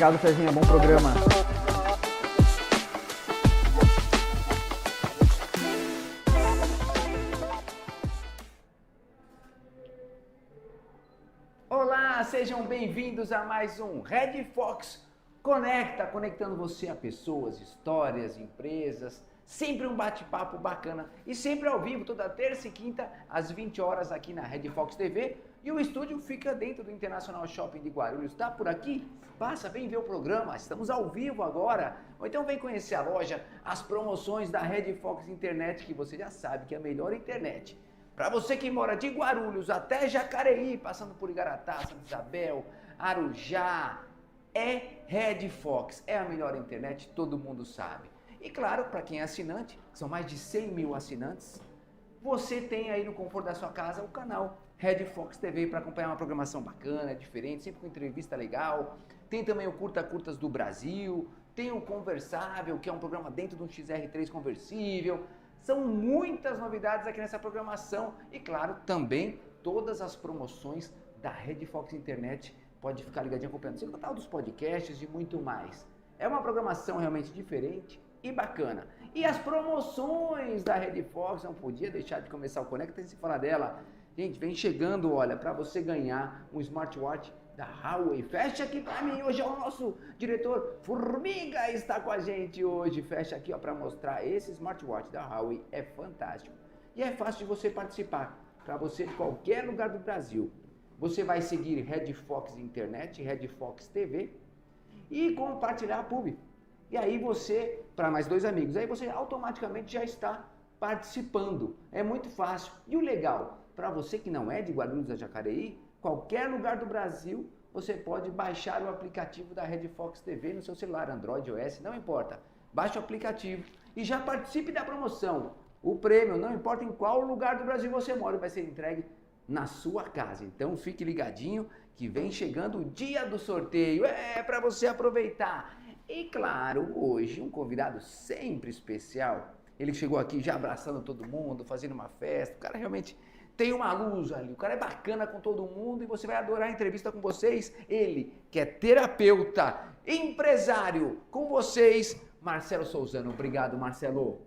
Obrigado, Fezinha. Bom programa. Olá, sejam bem-vindos a mais um Red Fox Conecta, conectando você a pessoas, histórias, empresas, sempre um bate-papo bacana e sempre ao vivo, toda terça e quinta, às 20 horas aqui na Red Fox TV. E o estúdio fica dentro do International Shopping de Guarulhos. Está por aqui? Passa, vem ver o programa. Estamos ao vivo agora. Ou então vem conhecer a loja, as promoções da Red Fox Internet, que você já sabe que é a melhor internet. Para você que mora de Guarulhos até Jacareí, passando por Igaratá, Santa Isabel, Arujá, é Red Fox. É a melhor internet, todo mundo sabe. E claro, para quem é assinante, são mais de 100 mil assinantes, você tem aí no conforto da sua casa o canal Red Fox TV para acompanhar uma programação bacana, diferente, sempre com entrevista legal. Tem também o Curtas do Brasil, tem o Conversável, que é um programa dentro de um XR3 conversível. São muitas novidades aqui nessa programação e, claro, também todas as promoções da Red Fox Internet. Pode ficar ligadinho acompanhando, sem contar dos podcasts e muito mais. É uma programação realmente diferente e bacana. E as promoções da Red Fox, não podia deixar de começar o Conecta sem se falar dela. Gente, vem chegando, olha, para você ganhar um smartwatch da Huawei. Fecha aqui para mim, hoje é o nosso diretor Formiga está com a gente hoje. Fecha aqui, ó, para mostrar esse smartwatch da Huawei, é fantástico. E é fácil de você participar, para você de qualquer lugar do Brasil. Você vai seguir Red Fox Internet, Red Fox TV e compartilhar a pub. E aí você, para mais 2 amigos, aí você automaticamente já está participando. É muito fácil. E o legal, para você que não é de Guarulhos a Jacareí, qualquer lugar do Brasil, você pode baixar o aplicativo da Red Fox TV no seu celular, Android, iOS, não importa. Baixe o aplicativo e já participe da promoção. O prêmio, não importa em qual lugar do Brasil você mora, vai ser entregue na sua casa. Então fique ligadinho que vem chegando o dia do sorteio. É para você aproveitar. E claro, hoje um convidado sempre especial. Ele chegou aqui já abraçando todo mundo, fazendo uma festa. O cara realmente tem uma luz ali. O cara é bacana com todo mundo e você vai adorar a entrevista com vocês. Ele, que é terapeuta, empresário, com vocês, Marcelo Souzano. Obrigado, Marcelo.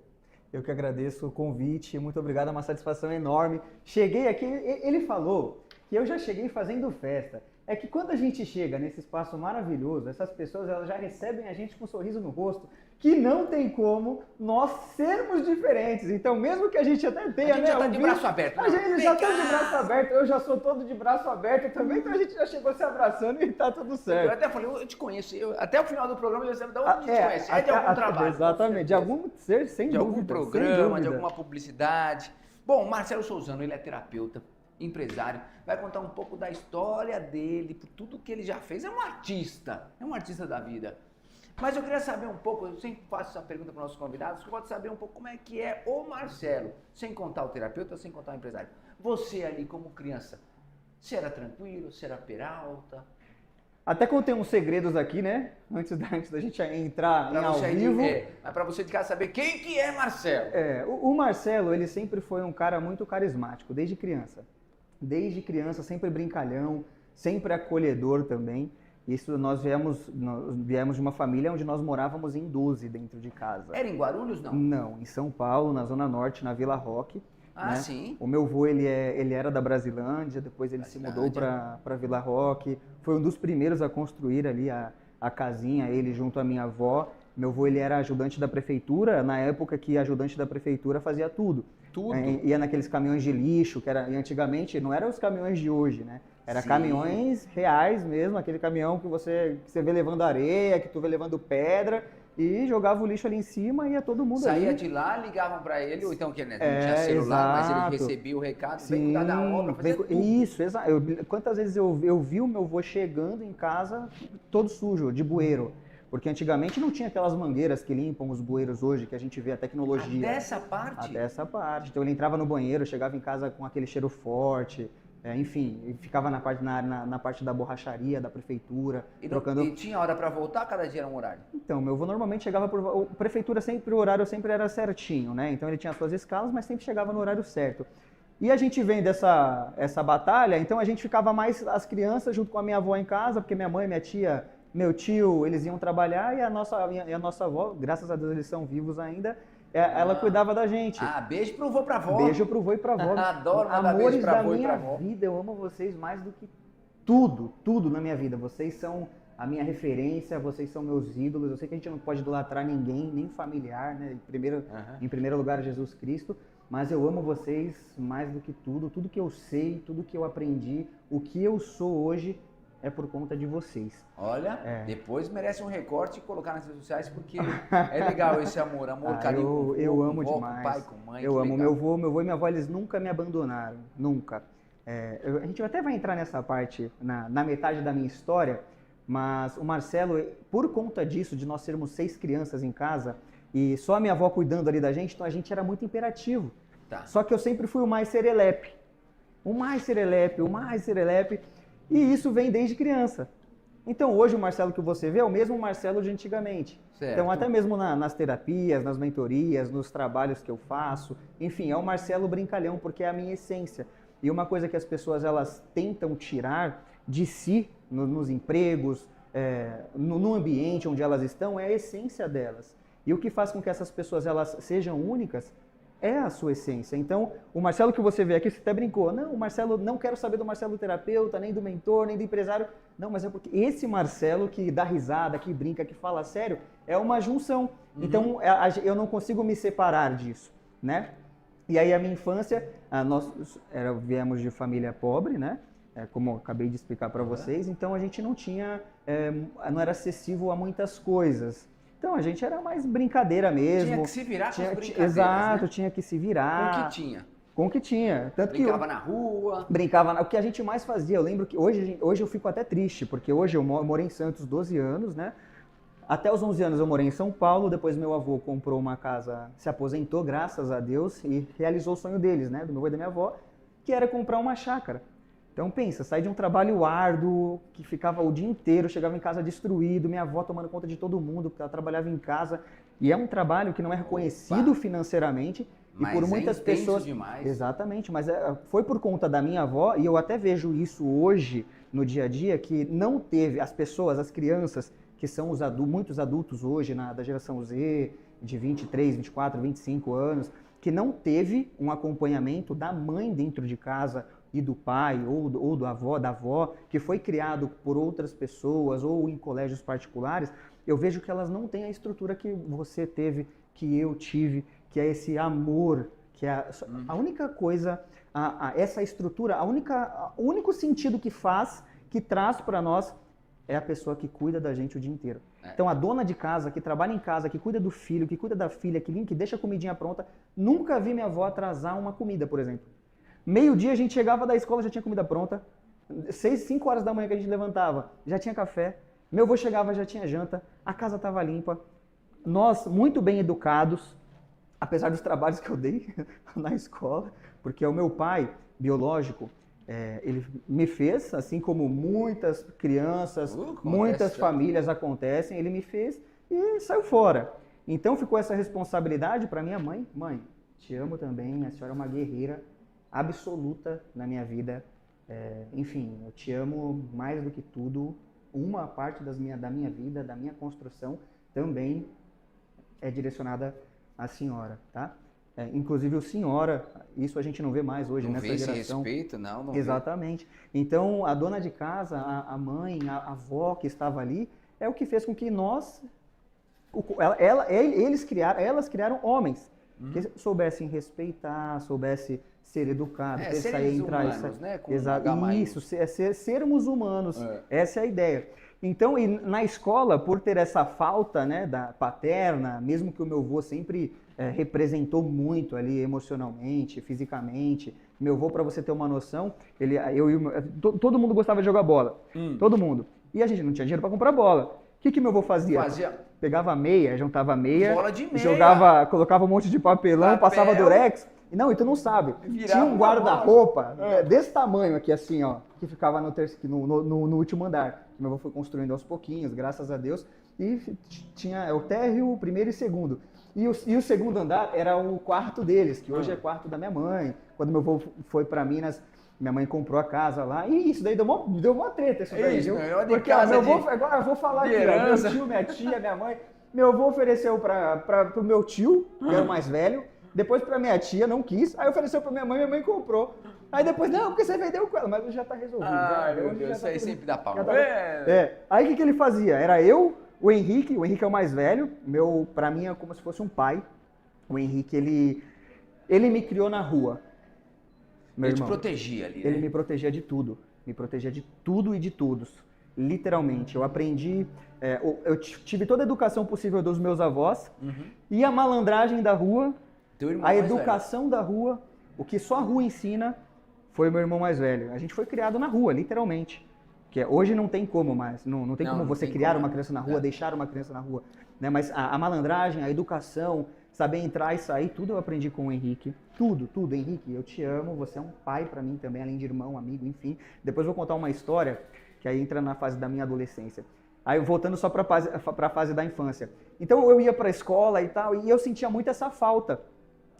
Eu que agradeço o convite, muito obrigado, é uma satisfação enorme. Cheguei aqui, ele falou que eu já cheguei fazendo festa. É que quando a gente chega nesse espaço maravilhoso, essas pessoas elas já recebem a gente com um sorriso no rosto, que não tem como nós sermos diferentes. Então, mesmo que a gente até tenha... A gente já tá de braço aberto. A gente já tá de braço aberto, eu já sou todo de braço aberto também, então a gente já chegou se abraçando e tá tudo certo. Eu até falei, eu te conheço, até o final do programa eu sempre da onde te conhece, é de algum trabalho. Exatamente, de algum ser, sem de dúvida. Algum programa, de alguma publicidade. Bom, Marcelo Souzano, ele é terapeuta, empresário, vai contar um pouco da história dele, por tudo que ele já fez. É um artista da vida. Mas eu queria saber um pouco, eu sempre faço essa pergunta para os nossos convidados, eu gosto de saber um pouco como é que é o Marcelo, sem contar o terapeuta, sem contar o empresário. Você ali como criança, você era tranquilo, você era peralta? Até contei uns segredos aqui, né? Antes da gente entrar em ao vivo. Mas para você de casa saber quem que é Marcelo. O Marcelo, ele sempre foi um cara muito carismático, desde criança. Desde criança, sempre brincalhão, sempre acolhedor também. Isso nós viemos de uma família onde nós morávamos em 12 dentro de casa. Era em Guarulhos, não? Não, em São Paulo, na Zona Norte, na Vila Roque. Ah, né? sim. O meu avô, ele era da Brasilândia, depois ele se mudou para Vila Roque. Foi um dos primeiros a construir ali a casinha, ele junto à minha avó. Meu avô, ele era ajudante da prefeitura, na época que ajudante da prefeitura fazia tudo. Tudo? Ia naqueles caminhões de lixo, que era, e antigamente não eram os caminhões de hoje, né? Era Sim. Caminhões reais mesmo, aquele caminhão que você vê levando areia, que tu vê levando pedra, e jogava o lixo ali em cima e ia todo mundo Saía ali. de lá, ligavam para ele, ou então que né, não tinha celular, mas ele recebia o recado, vem cuidar da obra, fazer tudo. Isso, exato. Quantas vezes eu vi o meu avô chegando em casa todo sujo, de bueiro. Porque antigamente não tinha aquelas mangueiras que limpam os bueiros hoje, que a gente vê a tecnologia. Até essa parte? Até essa parte. Então ele entrava no banheiro, chegava em casa com aquele cheiro forte, enfim, ficava na parte da borracharia, da prefeitura, trocando... E tinha hora para voltar, cada dia era um horário? Então, meu avô normalmente chegava por... A prefeitura sempre, o horário sempre era certinho, né? Então ele tinha as suas escalas, mas sempre chegava no horário certo. E a gente vem essa batalha, então a gente ficava mais as crianças junto com a minha avó em casa, porque minha mãe, minha tia... Meu tio, eles iam trabalhar e a nossa avó, graças a Deus eles são vivos ainda, ela cuidava da gente. Ah, beijo pro vô e pra avó. Beijo pro vô e pra avó. Adoro mandar Amores beijo pra da vô e pra minha avó. vida, eu amo vocês mais do que tudo na minha vida. Vocês são a minha referência, vocês são meus ídolos. Eu sei que a gente não pode idolatrar ninguém, nem familiar, né? Em primeiro lugar, Jesus Cristo. Mas eu amo vocês mais do que tudo que eu sei, tudo que eu aprendi, o que eu sou hoje é por conta de vocês. Olha, depois merece um recorte e colocar nas redes sociais, porque é legal esse amor carinho. Eu amo com demais. pai, com mãe. Eu amo. Meu avô e minha avó, eles nunca me abandonaram, nunca. A gente até vai entrar nessa parte na metade da minha história, mas o Marcelo, por conta disso, de nós sermos 6 crianças em casa, e só a minha avó cuidando ali da gente, então a gente era muito imperativo. Tá. Só que eu sempre fui o mais serelepe. O mais serelepe. E isso vem desde criança. Então hoje o Marcelo que você vê é o mesmo Marcelo de antigamente. Certo. Então até mesmo nas terapias, nas mentorias, nos trabalhos que eu faço, enfim, é o Marcelo brincalhão, porque é a minha essência. E uma coisa que as pessoas elas tentam tirar de si, nos empregos, no ambiente onde elas estão, é a essência delas. E o que faz com que essas pessoas elas sejam únicas é a sua essência. Então, o Marcelo que você vê aqui, você até brincou, não, o Marcelo, não quero saber do Marcelo terapeuta, nem do mentor, nem do empresário. Não, mas é porque esse Marcelo que dá risada, que brinca, que fala sério, é uma junção. Então, eu não consigo me separar disso, né? E aí, a minha infância, nós viemos de família pobre, né? Como eu acabei de explicar para vocês, então a gente não era acessível a muitas coisas. Então a gente era mais brincadeira mesmo. Tinha que se virar com as brincadeiras, exato, né? Tinha que se virar. Com o que tinha. Com o que tinha. Tanto brincava na rua. O que a gente mais fazia, eu lembro que hoje eu fico até triste, porque hoje eu morei em Santos 12 anos, né? Até os 11 anos eu morei em São Paulo, depois meu avô comprou uma casa, se aposentou, graças a Deus, e realizou o sonho deles, né? Do meu avô e da minha avó, que era comprar uma chácara. Então pensa, saí de um trabalho árduo, que ficava o dia inteiro, chegava em casa destruído, minha avó tomando conta de todo mundo, porque ela trabalhava em casa. E é um trabalho que não é reconhecido financeiramente. Mas e por muitas pessoas. Demais. Exatamente, mas foi por conta da minha avó, e eu até vejo isso hoje no dia a dia, que não teve as pessoas, as crianças, que são muitos adultos hoje, da geração Z, de 23, 24, 25 anos, que não teve um acompanhamento da mãe dentro de casa, e do pai, ou da avó, que foi criado por outras pessoas, ou em colégios particulares, eu vejo que elas não têm a estrutura que você teve, que eu tive, que é esse amor, que é a única coisa, essa estrutura, o único sentido que traz para nós, é a pessoa que cuida da gente o dia inteiro. Então a dona de casa, que trabalha em casa, que cuida do filho, que cuida da filha, que deixa a comidinha pronta, nunca vi minha avó atrasar uma comida, por exemplo. Meio-dia a gente chegava da escola, já tinha comida pronta. 5 horas da manhã que a gente levantava, já tinha café. Meu avô chegava, já tinha janta. A casa estava limpa. Nós, muito bem educados, apesar dos trabalhos que eu dei na escola, porque o meu pai, biológico, ele me fez, assim como muitas crianças, muitas famílias acontecem, ele me fez e saiu fora. Então ficou essa responsabilidade para minha mãe. Mãe, te amo também, a senhora é uma guerreira absoluta na minha vida. Enfim, eu te amo mais do que tudo. Uma parte da minha vida, da minha construção, também é direcionada à senhora, tá? Inclusive o senhora, isso a gente não vê mais hoje nessa geração. Não vê esse respeito, não Exatamente. Vê. Então, a dona de casa, a mãe, a avó que estava ali, é o que fez com que elas criaram homens que soubessem respeitar, soubessem ser educados, sair, entrar, humanos, né? Isso, sermos humanos, essa é a ideia. Então, e na escola, por ter essa falta, né, da paterna, mesmo que o meu avô sempre representou muito ali emocionalmente, fisicamente. Meu avô, para você ter uma noção, todo mundo gostava de jogar bola, todo mundo. E a gente não tinha dinheiro para comprar bola. O que meu avô fazia? Pegava meia, juntava meia, bola de meia. Colocava um monte de papelão, passava durex. Não, e tu não sabe. Tinha um guarda-roupa desse tamanho aqui, assim, ó, que ficava no último andar. Meu avô foi construindo aos pouquinhos, graças a Deus. E tinha o térreo, o primeiro e o segundo. E o segundo andar era o quarto deles, que hoje é quarto da minha mãe. Quando meu avô foi para Minas, minha mãe comprou a casa lá. E isso daí deu uma treta, isso daí, viu? Porque meu avô, agora eu vou falar aqui, ó, meu tio, minha tia, minha mãe. Meu avô ofereceu pro meu tio, que era o mais velho. Depois pra minha tia, não quis. Aí ofereceu pra minha mãe comprou. Aí depois, não, porque você vendeu com ela. Mas já tá resolvido. Meu Deus, isso aí sempre dá pau. Aí o que ele fazia? Era eu, o Henrique é o mais velho. Pra mim é como se fosse um pai. O Henrique, ele me criou na rua. Ele te protegia ali, né? Ele me protegia de tudo. Me protegia de tudo e de todos. Literalmente. Eu aprendi... eu tive toda a educação possível dos meus avós. E a malandragem da rua... A educação da rua, o que só a rua ensina, foi meu irmão mais velho. A gente foi criado na rua, literalmente. Que hoje não tem como mais, não tem como você criar uma criança na rua, deixar uma criança na rua. Né? Mas a malandragem, a educação, saber entrar e sair, tudo eu aprendi com o Henrique. Tudo. Henrique, eu te amo, você é um pai pra mim também, além de irmão, amigo, enfim. Depois eu vou contar uma história que aí entra na fase da minha adolescência. Aí voltando só pra fase da infância. Então eu ia pra escola e tal, e eu sentia muito essa falta.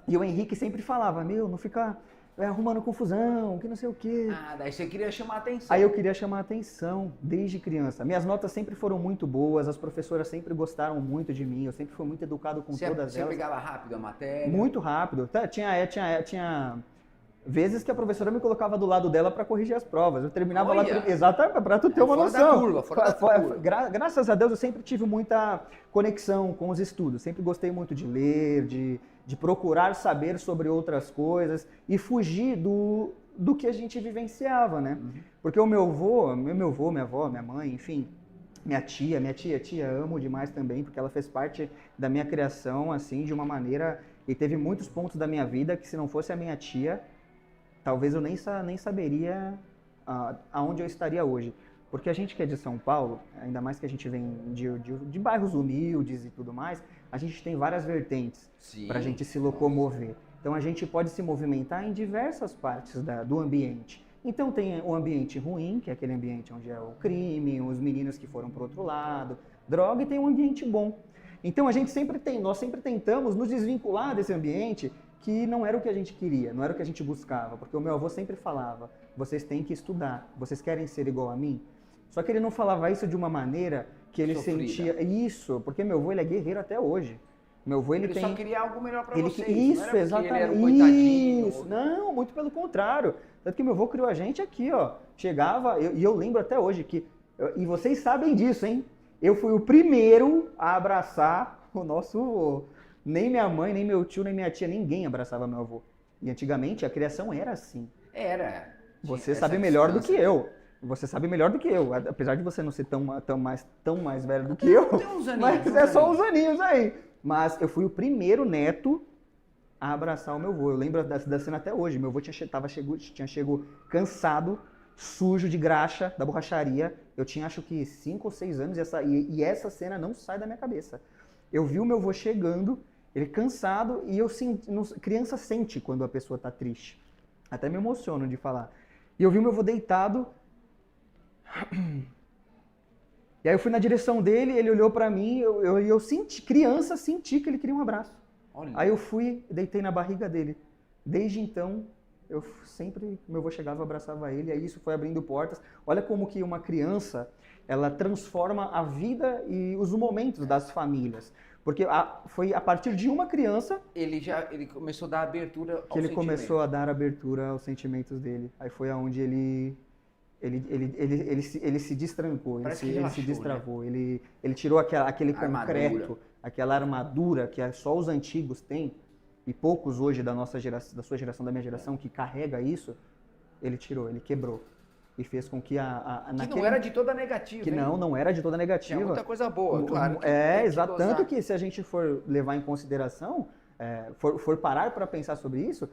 E o Henrique sempre falava, não fica arrumando confusão, que não sei o quê. Daí você queria chamar a atenção. Aí eu queria chamar a atenção, desde criança. Minhas notas sempre foram muito boas, as professoras sempre gostaram muito de mim, eu sempre fui muito educado com todas elas. Você pegava rápido a matéria? Muito rápido. Tinha vezes que a professora me colocava do lado dela para corrigir as provas. Eu terminava lá... Exatamente, para tu ter uma noção. Fora da curva. Graças a Deus eu sempre tive muita conexão com os estudos. Sempre gostei muito de ler, de procurar saber sobre outras coisas e fugir do que a gente vivenciava, né? Porque o meu avô, minha avó, minha mãe, enfim, minha tia, amo demais também, porque ela fez parte da minha criação, assim, de uma maneira... E teve muitos pontos da minha vida que, se não fosse a minha tia, talvez eu nem saberia aonde eu estaria hoje. Porque a gente que é de São Paulo, ainda mais que a gente vem de bairros humildes e tudo mais, a gente tem várias vertentes para a gente se locomover. Então a gente pode se movimentar em diversas partes do ambiente. Então tem o ambiente ruim, que é aquele ambiente onde é o crime, os meninos que foram para o outro lado, droga, e tem um ambiente bom. Então nós sempre tentamos nos desvincular desse ambiente que não era o que a gente queria, não era o que a gente buscava. Porque o meu avô sempre falava, vocês têm que estudar, vocês querem ser igual a mim? Só que ele não falava isso de uma maneira que ele sentia isso, porque meu avô, ele é guerreiro até hoje. Meu avô, ele só queria algo melhor pra vocês. Isso, exatamente. Ele era um coitadinho. Isso, não, muito pelo contrário. Tanto que meu avô criou a gente aqui, ó. Chegava, e eu lembro até hoje que, e vocês sabem disso, hein? Eu fui o primeiro a abraçar o nosso avô. Nem minha mãe, nem meu tio, nem minha tia, ninguém abraçava meu avô. E antigamente a criação era assim. Era. Você sabe melhor do que eu. Você sabe melhor do que eu, apesar de você não ser tão mais velho do que eu. Tem uns aninhos. Mas só uns aninhos aí. Mas eu fui o primeiro neto a abraçar o meu avô. Eu lembro da cena até hoje. Meu avô tinha chego cansado, sujo de graxa da borracharia. Eu tinha acho que 5 ou 6 anos e essa cena não sai da minha cabeça. Eu vi o meu avô chegando, ele cansado, e criança sente quando a pessoa tá triste. Até me emociono de falar. E eu vi o meu avô deitado. E aí eu fui na direção dele, ele olhou pra mim, eu senti, criança, senti que ele queria um abraço. Olha. Aí eu fui, deitei na barriga dele. Desde então, meu avô chegava, abraçava ele, aí isso foi abrindo portas. Olha como que uma criança, ela transforma a vida e os momentos das famílias. Porque foi a partir de uma criança ele começou a dar abertura ao que ele sentimento. começou a dar abertura aos sentimentos dele. Aí foi aonde ele se destrancou, ele se relaxou, destravou, né? Ele tirou aquele concreto, aquela armadura que só os antigos têm, e poucos hoje da sua geração, da minha geração, que carrega isso, ele tirou, ele quebrou. E fez com que não era de toda negativa. Que não era de toda negativa. Tinha muita coisa boa, claro. Exato. Tanto que se a gente for levar em consideração, for parar para pensar sobre isso,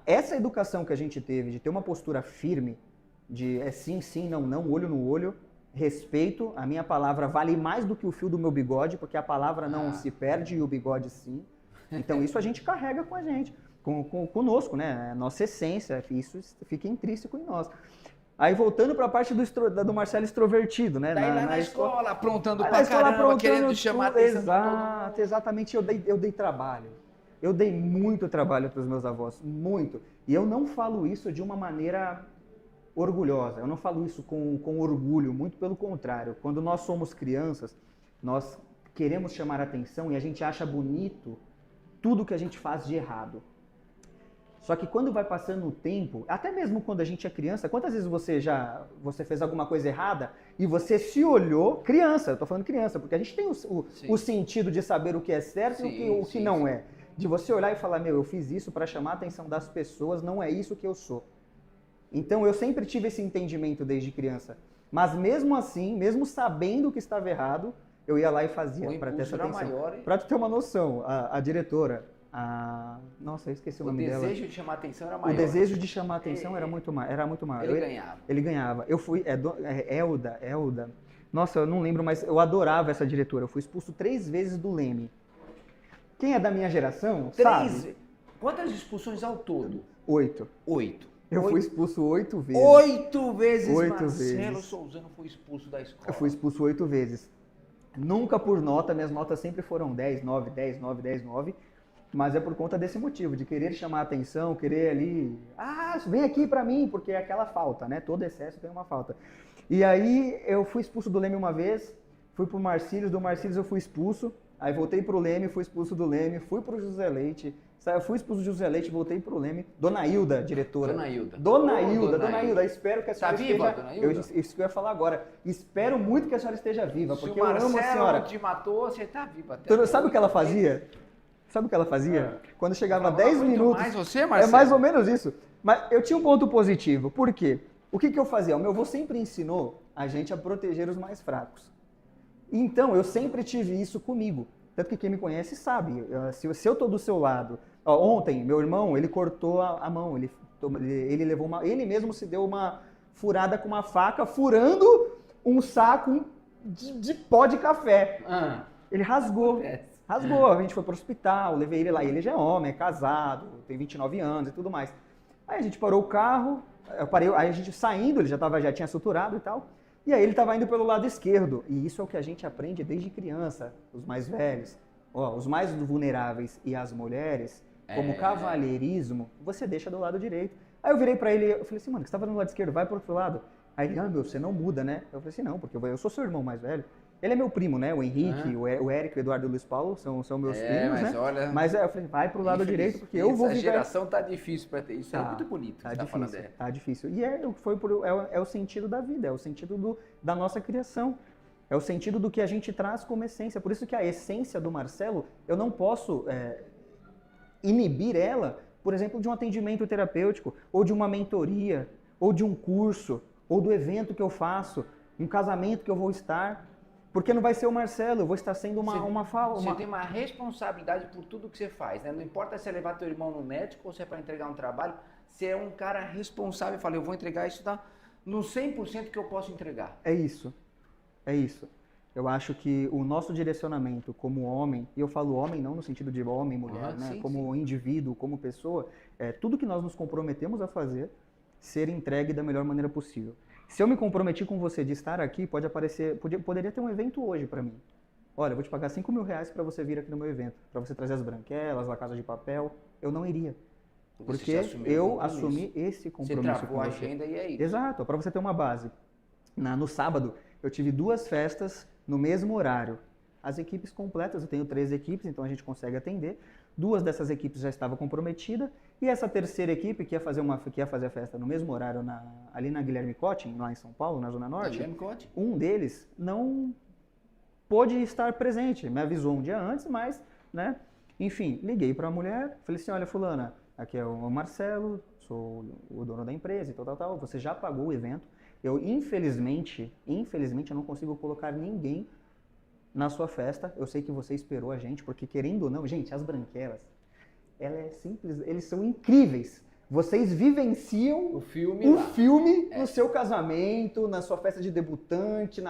essa educação que a gente teve de ter uma postura firme, de sim, sim, não, não, olho no olho, respeito, a minha palavra vale mais do que o fio do meu bigode, porque a palavra não se perde e o bigode sim. Então isso a gente carrega com a gente, conosco, né? A nossa essência, isso fica intrínseco em nós. Aí voltando para a parte do Marcelo extrovertido, né? Daí lá na escola, aprontando pra caramba, querendo chamar a atenção de todo mundo. Exatamente, eu dei trabalho. Eu dei muito trabalho para os meus avós, muito. E eu não falo isso de uma maneira orgulhosa, eu não falo isso com orgulho, muito pelo contrário. Quando nós somos crianças, nós queremos chamar a atenção e a gente acha bonito tudo que a gente faz de errado. Só que quando vai passando o tempo, até mesmo quando a gente é criança, quantas vezes você fez alguma coisa errada e você se olhou, criança, eu tô falando criança, porque a gente tem o sentido de saber o que é certo e o que não é. De você olhar e falar, eu fiz isso para chamar a atenção das pessoas, não é isso que eu sou. Então eu sempre tive esse entendimento desde criança. Mas mesmo assim, mesmo sabendo que estava errado, eu ia lá e fazia para ter essa atenção. Para tu ter uma noção, a diretora, nossa, eu esqueci o nome dela. O desejo de chamar a atenção era maior. O desejo de chamar a atenção era muito maior. Ele ganhava. Eu fui, Elda. Nossa, eu não lembro, mas eu adorava essa diretora. Eu fui expulso 3 vezes do Leme. Quem é da minha geração, sabe? Quantas expulsões ao todo? 8. Eu fui expulso 8 vezes. 8 vezes, 8 Marcelo vezes. Souzano foi expulso da escola. Eu fui expulso 8 vezes. Nunca por nota, minhas notas sempre foram 10, 9, 10, 9, 10, 9. Mas é por conta desse motivo, de querer chamar a atenção, querer ali... vem aqui pra mim, porque é aquela falta, né? Todo excesso tem uma falta. E aí eu fui expulso do Leme uma vez, fui pro Marcílios, do Marcílios eu fui expulso, aí voltei pro Leme, fui expulso do Leme, fui pro José Leite, fui expulso do José Leite, voltei pro Leme. Dona Hilda, diretora. Dona Hilda, espero que a senhora esteja... Tá viva, Dona Hilda? Isso que eu ia falar agora. Espero muito que a senhora esteja viva, porque eu amo a senhora. Se o Marcelo te matou, você tá viva até. Sabe o que ela fazia? Quando chegava 10 minutos... Mais você, Marcelo? É mais ou menos isso. Mas eu tinha um ponto positivo. Por quê? O que eu fazia? O meu avô sempre ensinou a gente a proteger os mais fracos. Então, eu sempre tive isso comigo. Tanto que quem me conhece sabe. Se eu tô do seu lado... Ontem, meu irmão, ele cortou a mão. Ele levou ele mesmo se deu uma furada com uma faca, furando um saco de pó de café. Ele rasgou. Rasgou, a gente foi pro hospital, levei ele lá, ele já é homem, é casado, tem 29 anos e tudo mais. Aí a gente parou o carro, aí a gente saindo, ele já tinha suturado e tal, e aí ele estava indo pelo lado esquerdo. E isso é o que a gente aprende desde criança, os mais velhos, os mais vulneráveis e as mulheres, como cavalheirismo, você deixa do lado direito. Aí eu virei pra ele, eu falei assim, mano, que você tava no lado esquerdo, vai pro outro lado. Aí ele, você não muda, né? Eu falei assim, não, porque eu sou seu irmão mais velho. Ele é meu primo, né? O Henrique, o Érico, o Eduardo e o Luiz Paulo são meus primos, mas né? Olha, mas eu falei, vai pro lado direito, porque eu vou viver... Essa geração tá difícil pra ter isso, é muito bonito. Tá difícil. E é o sentido da vida, é o sentido da nossa criação. É o sentido do que a gente traz como essência. Por isso que a essência do Marcelo, eu não posso inibir ela, por exemplo, de um atendimento terapêutico, ou de uma mentoria, ou de um curso, ou do evento que eu faço, um casamento que eu vou estar... Porque não vai ser o Marcelo, eu vou estar sendo Você tem uma responsabilidade por tudo que você faz, né? Não importa se é levar teu irmão no médico ou se é para entregar um trabalho, você é um cara responsável. Eu falei, eu vou entregar isso no 100% que eu posso entregar. É isso. É isso. Eu acho que o nosso direcionamento como homem, e eu falo homem não no sentido de homem e mulher, né? Sim, como sim. indivíduo, como pessoa, tudo que nós nos comprometemos a fazer, ser entregue da melhor maneira possível. Se eu me comprometi com você de estar aqui, poderia ter um evento hoje para mim. Olha, eu vou te pagar R$ 5.000 para você vir aqui no meu evento, para você trazer as branquelas, a Casa de Papel. Eu não iria. Porque eu assumi esse compromisso você travou com a você. agenda e é isso. Exato, para você ter uma base. No sábado, eu tive 2 festas no mesmo horário. As equipes completas, eu tenho 3 equipes, então a gente consegue atender. 2 dessas equipes já estavam comprometidas. E essa terceira equipe, que ia fazer a festa no mesmo horário, ali na Guilherme Cotting, lá em São Paulo, na Zona Norte, Guilherme Cotting. um deles não pôde estar presente. Me avisou um dia antes, mas, né? Enfim, liguei para a mulher, falei assim, olha, fulana, aqui é o Marcelo, sou o dono da empresa e tal, você já pagou o evento. Eu, infelizmente, eu não consigo colocar ninguém na sua festa. Eu sei que você esperou a gente, porque querendo ou não, gente, as branquelas, ela é simples, eles são incríveis. Vocês vivenciam o filme no seu casamento, na sua festa de debutante,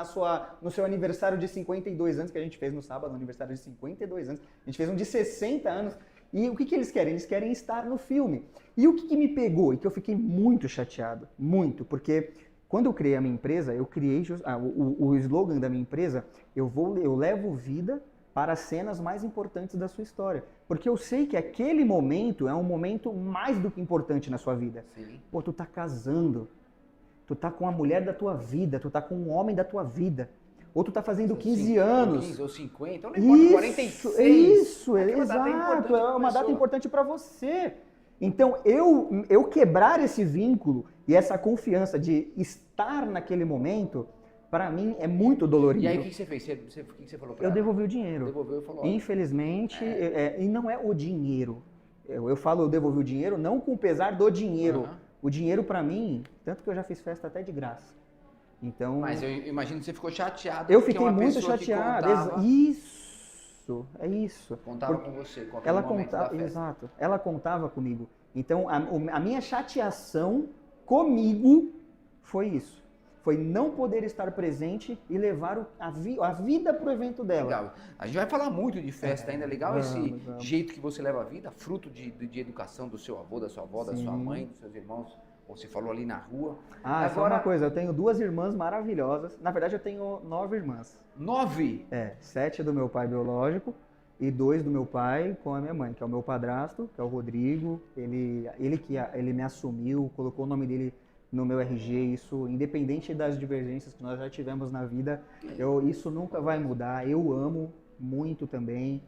no seu aniversário de 52 anos, que a gente fez no sábado, aniversário de 52 anos. A gente fez um de 60 anos. E o que eles querem? Eles querem estar no filme. E o que me pegou e que eu fiquei muito chateado, muito, porque quando eu criei a minha empresa, eu criei o slogan da minha empresa, eu levo vida para as cenas mais importantes da sua história. Porque eu sei que aquele momento é um momento mais do que importante na sua vida. Sim. Pô, tu tá casando, tu tá com a mulher da tua vida, tu tá com um homem da tua vida. Ou tu tá fazendo 15 anos. 15 ou 50, ou não importa, 46. Isso, exato, é uma data importante para você. Então, eu quebrar esse vínculo e essa confiança de estar naquele momento, para mim, é muito dolorido. E aí, o que você fez? O que você falou pra Eu ela? devolvi o dinheiro. Devolveu e falou, infelizmente, e não é o dinheiro. Eu falo, eu devolvi o dinheiro não com o pesar do dinheiro. Uhum. O dinheiro, para mim, tanto que eu já fiz festa até de graça. Então, mas eu imagino que você ficou chateado. Eu fiquei muito chateado. Isso, é isso. Contava com você, ela contava, exato. Ela contava comigo. Então, a minha chateação comigo foi isso. Foi não poder estar presente e levar a vida pro evento dela. Legal. A gente vai falar muito de festa ainda. Legal vamos. Esse jeito que você leva a vida, fruto de educação do seu avô, da sua avó, da sua mãe, dos seus irmãos. Você falou ali na rua. Ah, só uma coisa, eu tenho 2 irmãs maravilhosas. Na verdade, eu tenho 9 irmãs. 9? 7 do meu pai biológico e 2 do meu pai com a minha mãe, que é o meu padrasto, que é o Rodrigo. Ele me assumiu, colocou o nome dele no meu RG. Isso, independente das divergências que nós já tivemos na vida, isso nunca vai mudar. Eu amo muito também.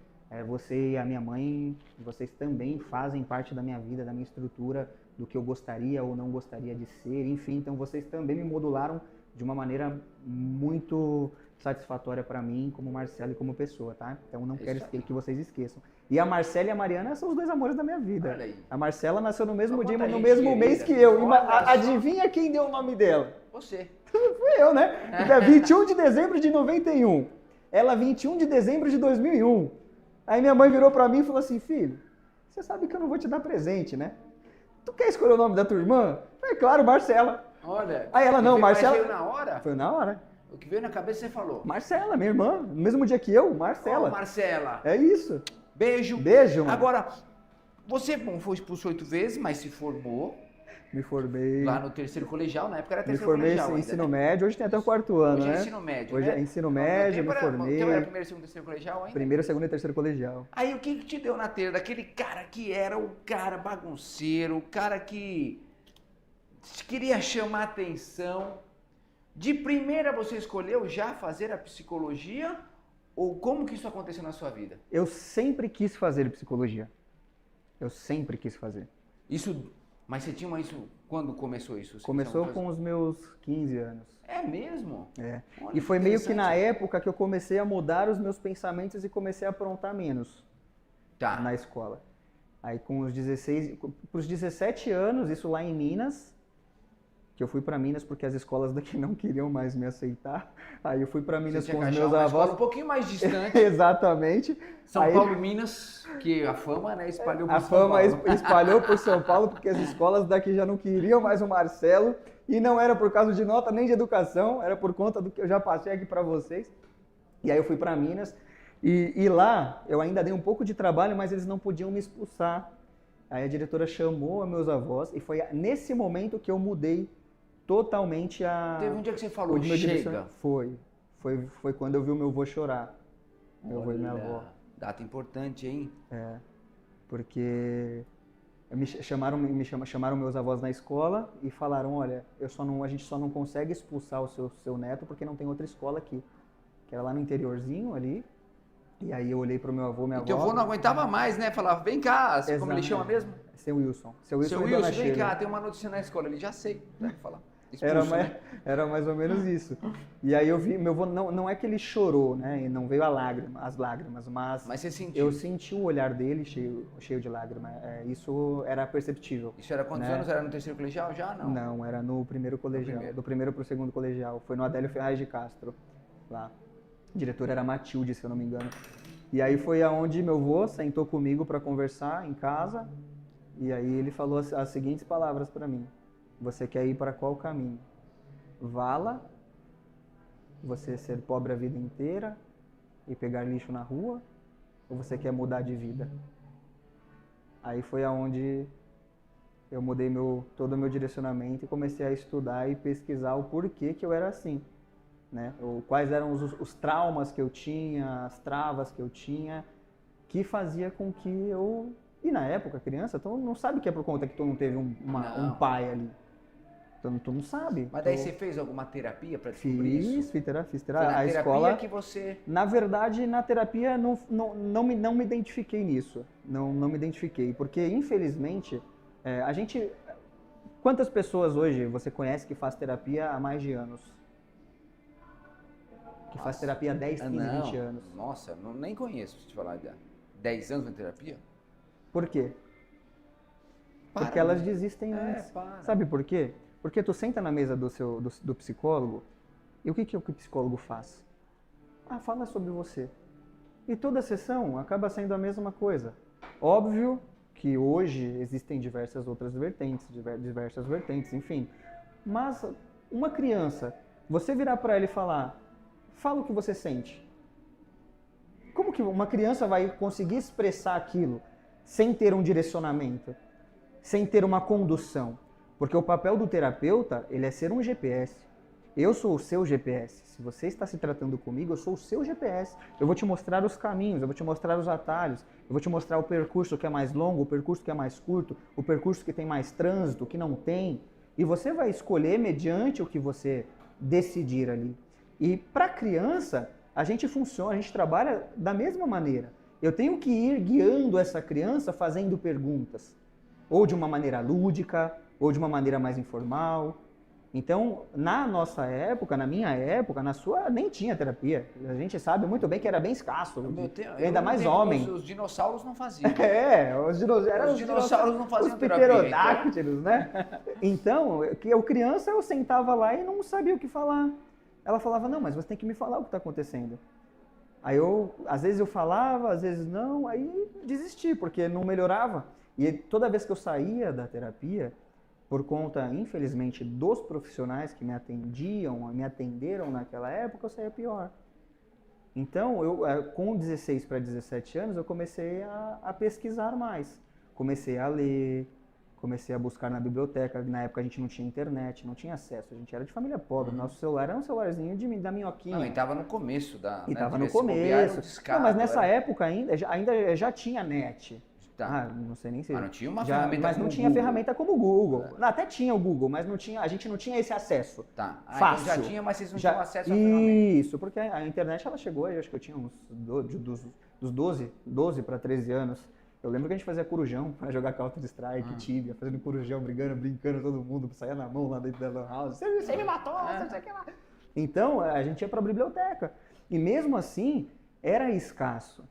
Você e a minha mãe, vocês também fazem parte da minha vida, da minha estrutura, do que eu gostaria ou não gostaria de ser, enfim, então vocês também me modularam de uma maneira muito satisfatória para mim, como Marcelo e como pessoa, tá? Então não quero que vocês esqueçam. E a Marcela e a Mariana são os 2 amores da minha vida. Olha aí. A Marcela nasceu no mesmo dia, no gente mesmo mês que eu. Olha Adivinha quem deu o nome dela? Você. Fui eu, né? Porque é 21 de dezembro de 91. Ela 21 de dezembro de 2001. Aí minha mãe virou para mim e falou assim, filho, você sabe que eu não vou te dar presente, né? Tu quer escolher o nome da tua irmã? É claro, Marcela. Olha. Aí ela, não, Marcela. Veio na hora? Foi na hora. O que veio na cabeça você falou. Marcela, minha irmã. No mesmo dia que eu, Marcela. Oh, Marcela. É isso. Beijo. Beijo, mano. Agora, você foi expulso 8 vezes, mas se formou. Me formei. Lá no 3º colegial, na época era 3º colegial. Me formei colegial. Ensino médio, hoje tem até o 4º ano, hoje né? É ensino médio. Hoje né? é ensino médio, me formei. Então era 1º, 2º, 3º colegial ainda? 1º, 2º e 3º colegial. Aí o que te deu na telha? Daquele cara que era o cara bagunceiro, o cara que queria chamar atenção. De primeira você escolheu já fazer a psicologia? Ou como que isso aconteceu na sua vida? Eu sempre quis fazer psicologia. Eu sempre quis fazer. Isso, mas você tinha isso, quando começou isso? Começou com os meus 15 anos. É mesmo? É. Olha, E foi meio que na interessante. época que eu comecei a mudar os meus pensamentos e comecei a aprontar menos Tá. na escola. Aí com os 17 anos, isso lá em Minas, que eu fui para Minas porque as escolas daqui não queriam mais me aceitar. Aí eu fui para Minas Você com tinha os que meus achar uma avós. escola um pouquinho mais distante. Exatamente. São Aí, Paulo, Minas, que a fama, né, espalhou por a São fama Paulo. espalhou por São Paulo porque as escolas daqui já não queriam mais o Marcelo e não era por causa de nota nem de educação, era por conta do que eu já passei aqui para vocês. E aí eu fui para Minas e lá eu ainda dei um pouco de trabalho, mas eles não podiam me expulsar. Aí a diretora chamou a meus avós e foi nesse momento que eu mudei totalmente a... Teve um dia que você falou, meu chega. Foi quando eu vi o meu avô chorar. Meu avô e minha avó. Data importante, hein? Porque chamaram meus avós na escola e falaram, olha, a gente só não consegue expulsar o seu neto porque não tem outra escola aqui. Que era lá no interiorzinho ali. E aí eu olhei pro meu avô, minha avó... E teu avô não aguentava mais, né? Falava, vem cá, como ele chama mesmo? Seu Wilson. Seu Seu e Dona Wilson, vem Sheila. cá, tem uma notícia na escola. Ele já sei, vai falar. Era mais ou menos isso. E aí eu vi, meu avô, não é que ele chorou, né? E não veio as lágrimas, mas você sentiu. eu senti o olhar dele cheio de lágrimas. Isso era perceptível. Isso era quantos anos? Era no terceiro colegial já? Não. Não, era no primeiro colegial. Do primeiro pro segundo colegial. Foi no Adélio Ferraz de Castro, lá. A diretora era Matilde, se eu não me engano. E aí foi aonde meu avô sentou comigo para conversar em casa. E aí ele falou as seguintes palavras para mim. Você quer ir para qual caminho? Vala, você ser pobre a vida inteira e pegar lixo na rua? Ou você quer mudar de vida? Aí foi aonde eu mudei todo o meu direcionamento e comecei a estudar e pesquisar o porquê que eu era assim. Né? Quais eram os traumas que eu tinha, as travas que eu tinha, que fazia com que eu... E na época, criança, tu não sabe que é por conta que tu não teve um pai ali. Tu não sabe. Mas daí você fez alguma terapia para descobrir isso? Fiz terapia. Foi na terapia escola, que você... Na verdade, na terapia não me identifiquei nisso. Não me identifiquei. Porque, infelizmente, a gente... Quantas pessoas hoje você conhece que faz terapia há mais de anos? Que faz terapia há 10, 15, 20 anos. Nossa, nem conheço, se te falar. 10 anos na terapia? Por quê? Porque elas desistem antes. Sabe por quê? Porque tu senta na mesa do psicólogo e o que o psicólogo faz? Fala sobre você. E toda a sessão acaba sendo a mesma coisa. Óbvio que hoje existem diversas vertentes, enfim. Mas uma criança, você virar para ela e falar, fala o que você sente. Como que uma criança vai conseguir expressar aquilo sem ter um direcionamento, sem ter uma condução? Porque o papel do terapeuta, ele é ser um GPS. Eu sou o seu GPS. Se você está se tratando comigo, eu sou o seu GPS. Eu vou te mostrar os caminhos, eu vou te mostrar os atalhos, eu vou te mostrar o percurso que é mais longo, o percurso que é mais curto, o percurso que tem mais trânsito, o que não tem. E você vai escolher mediante o que você decidir ali. E para a criança, a gente trabalha da mesma maneira. Eu tenho que ir guiando essa criança fazendo perguntas. Ou de uma maneira lúdica, ou de uma maneira mais informal. Então, na nossa época, na minha época, na sua, nem tinha terapia. A gente sabe muito bem que era bem escasso. Ainda mais homem. Os dinossauros não faziam. Os dinossauros não faziam os terapia. Os pterodáctilos, né? Então, eu criança, eu sentava lá e não sabia o que falar. Ela falava, não, mas você tem que me falar o que está acontecendo. Aí às vezes eu falava, às vezes não, aí desisti, porque não melhorava. E toda vez que eu saía da terapia, por conta, infelizmente, dos profissionais que me atenderam naquela época, eu saía pior. Então, com 16 para 17 anos, eu comecei a pesquisar mais. Comecei a ler, comecei a buscar na biblioteca. Na época a gente não tinha internet, não tinha acesso. A gente era de família pobre. Nosso celular era um celularzinho da minhoquinha. Não, e estava no começo da... E estava no começo. Discado, não, mas nessa época ainda já tinha net. Tá. Não sei nem se... Mas não tinha uma ferramenta Mas não tinha ferramenta como o Google. Até tinha o Google, mas a gente não tinha esse acesso. Tá. Fácil. Então já tinha, mas vocês não tinham acesso à ferramenta. Isso, porque a internet ela chegou, eu acho que eu tinha uns dos 12 para 13 anos. Eu lembro que a gente fazia corujão para jogar Counter-Strike, Tibia, fazendo corujão, brincando todo mundo, saia na mão lá dentro da lan house. Você me matou, não sei o que lá. Então, a gente ia para a biblioteca. E mesmo assim, era escasso.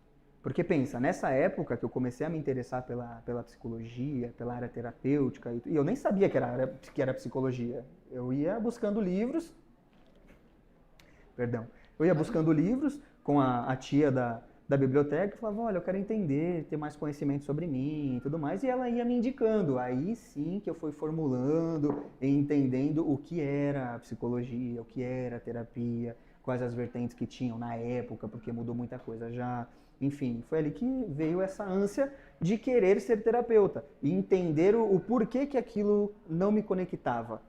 Porque pensa, nessa época que eu comecei a me interessar pela psicologia, pela área terapêutica, e eu nem sabia que era psicologia. Eu ia buscando livros, eu ia buscando livros com a tia da biblioteca e falava, olha, eu quero entender, ter mais conhecimento sobre mim e tudo mais, e ela ia me indicando. Aí sim que eu fui formulando e entendendo o que era a psicologia, o que era a terapia, quais as vertentes que tinham na época, porque mudou muita coisa já. Enfim, foi ali que veio essa ânsia de querer ser terapeuta e entender o porquê que aquilo não me conectava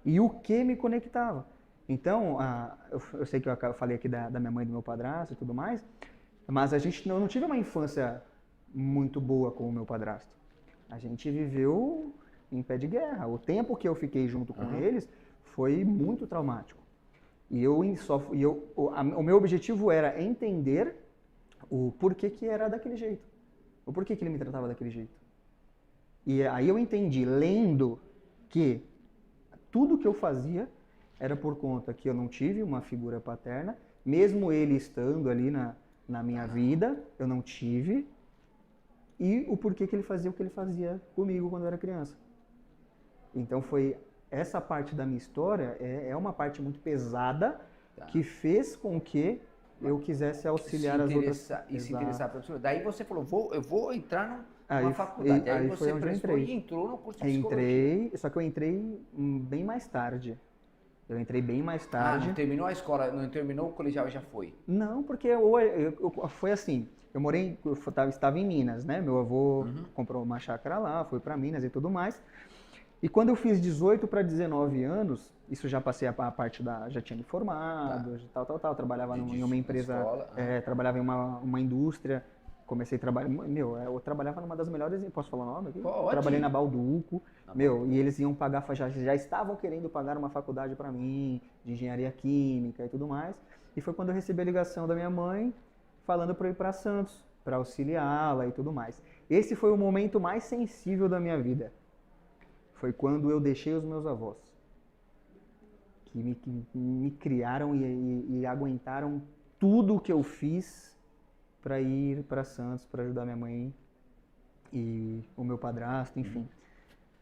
e o que me conectava. Então, eu sei que eu falei aqui da minha mãe e do meu padrasto e tudo mais, mas a gente não tive uma infância muito boa com o meu padrasto. A gente viveu em pé de guerra. O tempo que eu fiquei junto com eles foi muito traumático. O meu objetivo era entender o porquê que era daquele jeito. O porquê que ele me tratava daquele jeito. E aí eu entendi, lendo, que tudo que eu fazia era por conta que eu não tive uma figura paterna, mesmo ele estando ali na minha vida, eu não tive, e o porquê que ele fazia o que ele fazia comigo quando eu era criança. Então foi essa parte da minha história, é uma parte muito pesada, que fez com que eu quisesse auxiliar as outras... E se interessar pela psicologia. Daí você falou, eu vou entrar numa faculdade. Aí você prestou e entrou no curso de psicologia. Só que eu entrei bem mais tarde. Eu entrei bem mais tarde. Não terminou a escola, não terminou o colegial e já foi? Não, porque foi assim, eu estava em Minas, né? Meu avô comprou uma chácara lá, foi para Minas e tudo mais. E quando eu fiz 18 para 19 anos, isso já passei a parte já tinha me formado, tal, trabalhava em uma empresa, trabalhava em uma indústria, comecei a trabalhar, eu trabalhava numa das melhores, posso falar o nome aqui? Pode. Trabalhei na Balduco, e eles iam pagar, já estavam querendo pagar uma faculdade para mim, de engenharia química e tudo mais, e foi quando eu recebi a ligação da minha mãe, falando para eu ir para Santos, para auxiliá-la e tudo mais. Esse foi o momento mais sensível da minha vida. Foi quando eu deixei os meus avós, que me criaram e aguentaram tudo o que eu fiz para ir para Santos, para ajudar minha mãe e o meu padrasto, enfim.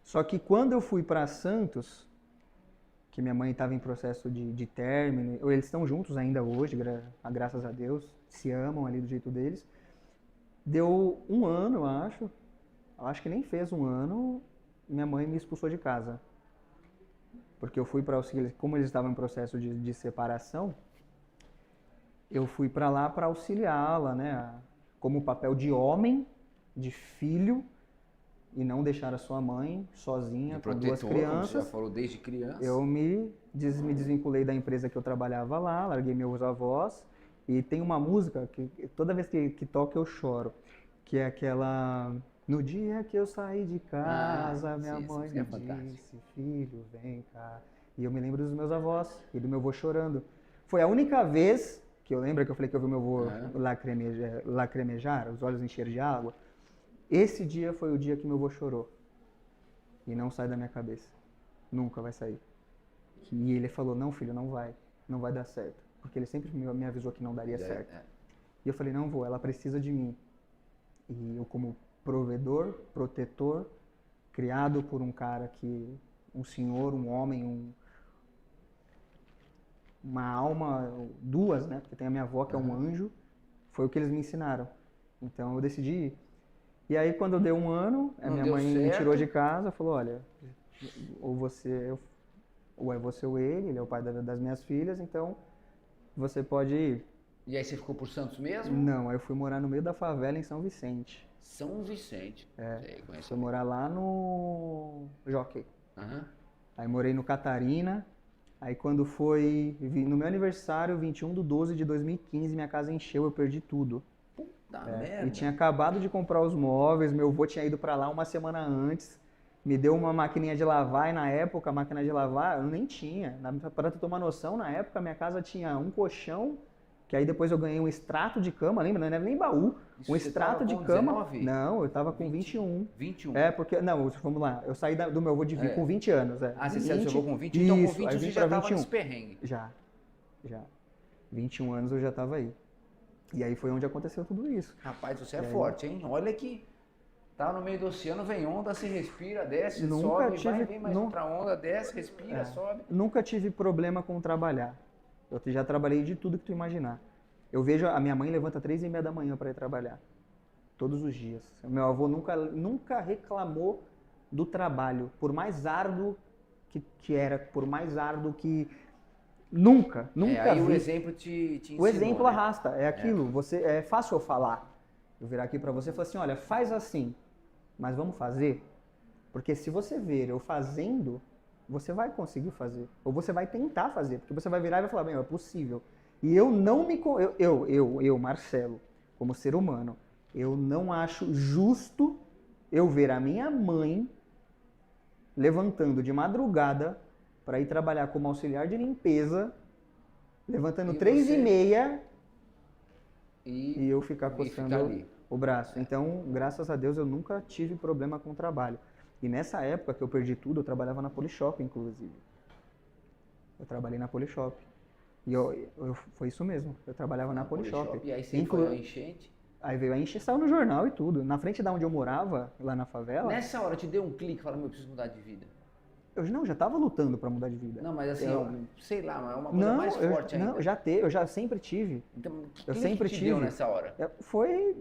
Só que quando eu fui para Santos, que minha mãe estava em processo de término, eles estão juntos ainda hoje, graças a Deus, se amam ali do jeito deles. Deu um ano, eu acho que nem fez um ano, minha mãe me expulsou de casa. Porque eu fui para auxiliar, como eles estavam em processo de separação, eu fui para lá para auxiliá-la, né? Como papel de homem, de filho, e não deixar a sua mãe sozinha com duas crianças. Como você já falou desde criança. Eu me desvinculei da empresa que eu trabalhava lá, larguei meus avós, e tem uma música que toda vez que toca eu choro, que é aquela... No dia que eu saí de casa, minha mãe me disse, filho, vem cá. E eu me lembro dos meus avós e do meu avô chorando. Foi a única vez que eu lembro que eu falei que eu vi meu avô lacrimejar, os olhos encher de água. Esse dia foi o dia que meu avô chorou. E não sai da minha cabeça. Nunca vai sair. E ele falou, não filho, não vai dar certo. Porque ele sempre me avisou que não daria certo. E eu falei, não vou, ela precisa de mim. E eu como provedor, protetor, criado por um cara um senhor, um homem, uma alma, duas, né? Porque tem a minha avó que é um anjo, foi o que eles me ensinaram. Então eu decidi ir. E aí quando deu um ano, a minha mãe me tirou de casa, falou, olha, ou é você ou ele é o pai das minhas filhas, então você pode ir. E aí você ficou por Santos mesmo? Não, aí eu fui morar no meio da favela em São Vicente. São Vicente. Fui morar lá no Jockey. Aí morei no Catarina. Aí quando foi no meu aniversário, 21/12/2015, minha casa encheu, eu perdi tudo. Puta merda. E tinha acabado de comprar os móveis, meu avô tinha ido pra lá uma semana antes, me deu uma maquininha de lavar e na época a máquina de lavar eu nem tinha. Pra tu ter uma noção, na época minha casa tinha um colchão, que aí depois eu ganhei um extrato de cama, lembra? Não era nem baú. Isso, um extrato de cama. 19? Não, eu tava com 21. 21? Porque, não, vamos lá, eu saí do meu avô com 20 anos. Você saiu do seu avô com 20? Então com 20 você já tava nesse perrengue. Já. 21 anos eu já tava aí. E aí foi onde aconteceu tudo isso. Rapaz, você é forte, hein? Olha que tá no meio do oceano, vem onda, se respira, desce, sobe, vai, vem mais outra onda, desce, respira, sobe. Nunca tive problema com trabalhar. Eu já trabalhei de tudo que tu imaginar. Eu vejo a minha mãe levanta 3h30 da manhã para ir trabalhar. Todos os dias. Meu avô nunca reclamou do trabalho. Por mais árduo que era, por mais árduo que... Nunca Aí vi. o exemplo te ensinou, O exemplo né? arrasta, é aquilo. É fácil eu falar. Eu virar aqui para você e falar assim, olha, faz assim, mas vamos fazer? Porque se você ver eu fazendo, você vai conseguir fazer. Ou você vai tentar fazer, porque você vai virar e vai falar, bem, é possível. E eu não me... Eu, Marcelo, como ser humano, eu não acho justo eu ver a minha mãe levantando de madrugada para ir trabalhar como auxiliar de limpeza, levantando 3h30 e eu ficar coçando o braço. Então, graças a Deus, eu nunca tive problema com o trabalho. E nessa época que eu perdi tudo, eu trabalhava na Polishop, inclusive. Eu trabalhei na Polishop. E foi isso mesmo, eu trabalhava na Polishop. E aí você foi a enchente? Aí veio a enchente, saiu no jornal e tudo. Na frente da onde eu morava, lá na favela... Nessa hora te deu um clique e falou, eu preciso mudar de vida. Eu já estava lutando para mudar de vida. Não, mas assim, sei lá, é uma coisa mais forte ainda. Não, eu já sempre tive. Então, que eu clique sempre te tive. deu nessa hora? Foi...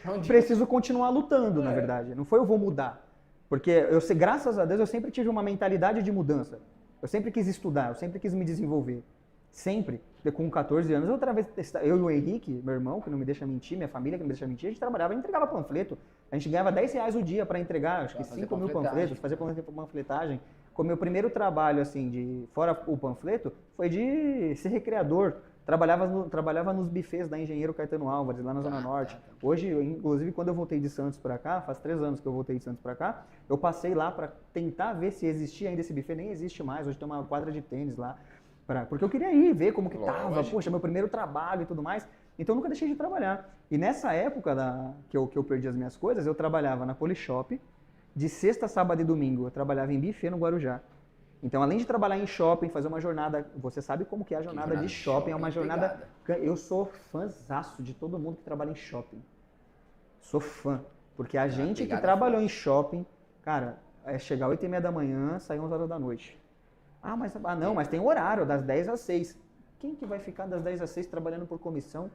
Onde... Preciso continuar lutando, na verdade. Não foi eu vou mudar. Porque, graças a Deus, eu sempre tive uma mentalidade de mudança. Eu sempre quis estudar, eu sempre quis me desenvolver. Sempre. Com 14 anos, eu e o Henrique, meu irmão, que não me deixa mentir, minha família que não me deixa mentir, a gente trabalhava e entregava panfleto. A gente ganhava R$10 o dia para entregar, acho que 5 mil panfletos, fazer panfletagem. O meu primeiro trabalho, assim, fora o panfleto, foi de ser recreador. Trabalhava nos buffets da Engenheiro Caetano Álvares, lá na Zona Norte. Hoje, inclusive, quando eu voltei de Santos para cá, faz 3 anos que eu voltei de Santos para cá, eu passei lá para tentar ver se existia ainda esse buffet. Nem existe mais, hoje tem uma quadra de tênis lá. Porque eu queria ir ver como que tava, poxa, meu primeiro trabalho e tudo mais. Então eu nunca deixei de trabalhar. E nessa época que eu perdi as minhas coisas, eu trabalhava na Polishop, de sexta, sábado e domingo. Eu trabalhava em buffet no Guarujá. Então, além de trabalhar em shopping, fazer uma jornada... Você sabe como que é a jornada de shopping, é uma jornada... Eu sou fãzaço de todo mundo que trabalha em shopping. Sou fã. Porque a gente que trabalhou em shopping, cara, é chegar às 8h30 da manhã, sair 11 horas da noite. Mas tem horário, das 10 às 6. Quem que vai ficar das 10 às 6 trabalhando por comissão?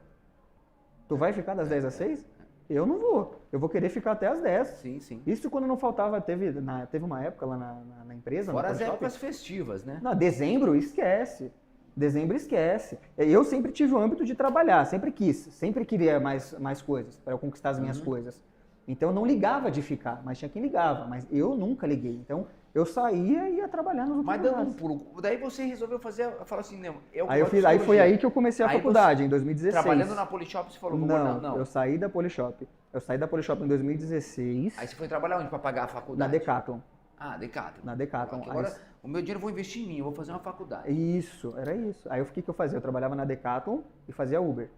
Tu vai ficar das 10 às 6? Eu não vou. Eu vou querer ficar até às 10. Sim, sim. Isso quando não faltava, teve uma época lá na empresa. Fora as épocas festivas, né? Não, dezembro, esquece. Dezembro, esquece. Eu sempre tive o âmbito de trabalhar, sempre queria mais coisas, para eu conquistar as minhas coisas. Então eu não ligava de ficar, mas tinha quem ligava, mas eu nunca liguei. Então eu saía e ia trabalhar nos outros lugares. Mas dando um pulo, daí você resolveu falar assim, não, aí foi aí que eu comecei a faculdade, em 2016. Trabalhando na Polishop, você falou, não. Eu saí da Polishop. Eu saí da Polishop em 2016. Aí você foi trabalhar onde para pagar a faculdade? Na Decathlon. Ah, Decathlon. Na Decathlon. Agora, o meu dinheiro eu vou investir em mim, eu vou fazer uma faculdade. Isso, era isso. Aí o que eu fazia? Eu trabalhava na Decathlon e fazia Uber.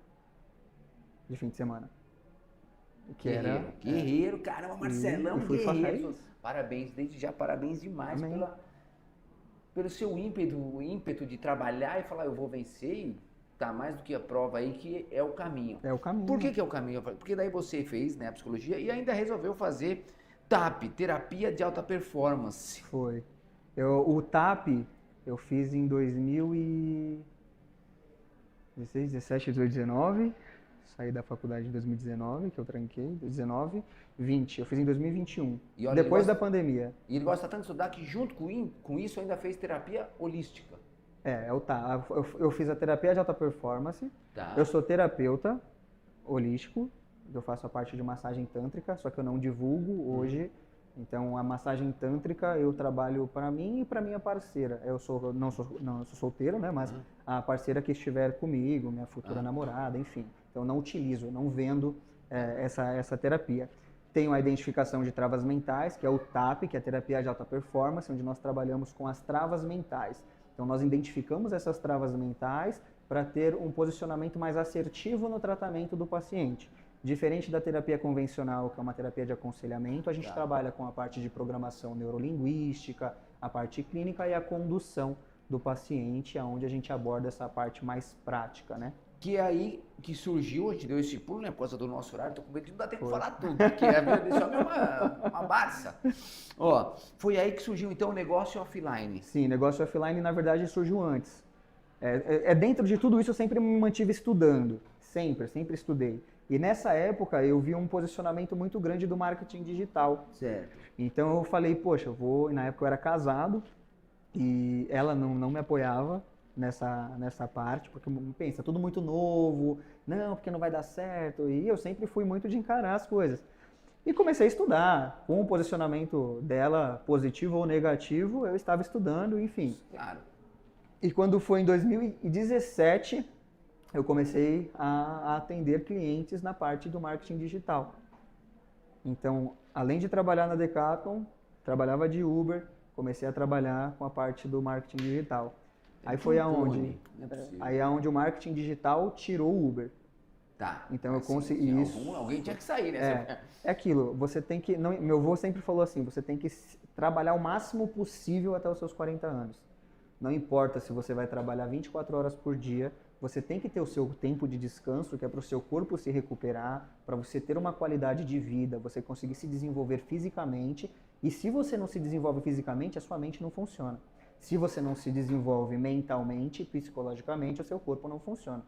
De fim de semana. Guerreiro, caramba, Marcelão, guerreiro. Isso. Parabéns, desde já, parabéns demais pelo seu ímpeto de trabalhar e falar, eu vou vencer e tá mais do que a prova aí que é o caminho. É o caminho. Por que é o caminho? Porque daí você fez, né, a psicologia e ainda resolveu fazer TAP, terapia de alta performance. Foi. O TAP eu fiz em 2016, 17, 18, 19. Saí da faculdade em 2019, que eu tranquei, 19, 20. Eu fiz em 2021, depois da pandemia. E ele gosta tanto de estudar que junto com isso ainda fez terapia holística. Eu fiz a terapia de alta performance. Tá. Eu sou terapeuta holístico, eu faço a parte de massagem tântrica, só que eu não divulgo hoje. Então a massagem tântrica eu trabalho para mim e para minha parceira. Eu sou solteiro, né? Mas a parceira que estiver comigo, minha futura namorada, enfim. Então não utilizo, não vendo essa terapia. Tenho a identificação de travas mentais, que é o TAP, que é a terapia de alta performance, onde nós trabalhamos com as travas mentais. Então nós identificamos essas travas mentais para ter um posicionamento mais assertivo no tratamento do paciente. Diferente da terapia convencional, que é uma terapia de aconselhamento, a gente trabalha com a parte de programação neurolinguística, a parte clínica e a condução do paciente, onde a gente aborda essa parte mais prática, né? Que é aí que surgiu, a gente deu esse pulo, né, por causa do nosso horário, tô com medo de não dar tempo de falar tudo, porque a vida desse homem é uma barça. Ó, foi aí que surgiu então o negócio offline. Sim, negócio offline na verdade surgiu antes. Dentro de tudo isso eu sempre me mantive estudando, sempre estudei. E nessa época eu vi um posicionamento muito grande do marketing digital. Certo. Então eu falei, poxa, na época eu era casado e ela não me apoiava nessa parte, porque pensa, tudo muito novo, não, porque não vai dar certo, e eu sempre fui muito de encarar as coisas. E comecei a estudar, com o posicionamento dela, positivo ou negativo, eu estava estudando, enfim. Claro. E quando foi em 2017, eu comecei a atender clientes na parte do marketing digital. Então, além de trabalhar na Decathlon, trabalhava de Uber, comecei a trabalhar com a parte do marketing digital. Aí foi aonde? Aí é onde o marketing digital tirou o Uber. Tá. Então eu consegui isso. Alguém tinha que sair, né? É aquilo, você tem que, meu avô sempre falou assim, você tem que trabalhar o máximo possível até os seus 40 anos. Não importa se você vai trabalhar 24 horas por dia, você tem que ter o seu tempo de descanso, que é para o seu corpo se recuperar, para você ter uma qualidade de vida, você conseguir se desenvolver fisicamente. E se você não se desenvolve fisicamente, a sua mente não funciona. Se você não se desenvolve mentalmente, psicologicamente, o seu corpo não funciona.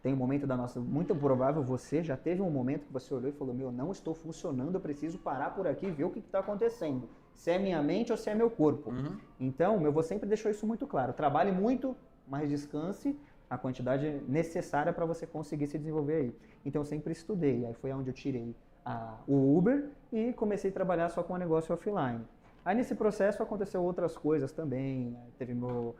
Tem um momento da nossa... Muito provável você já teve um momento que você olhou e falou, não estou funcionando, eu preciso parar por aqui e ver o que está acontecendo. Se é minha mente ou se é meu corpo. Uhum. Então, meu avô sempre deixou isso muito claro. Trabalhe muito, mas descanse a quantidade necessária para você conseguir se desenvolver aí. Então, eu sempre estudei. Aí foi onde eu tirei o Uber e comecei a trabalhar só com o negócio offline. Aí nesse processo aconteceu outras coisas também, teve não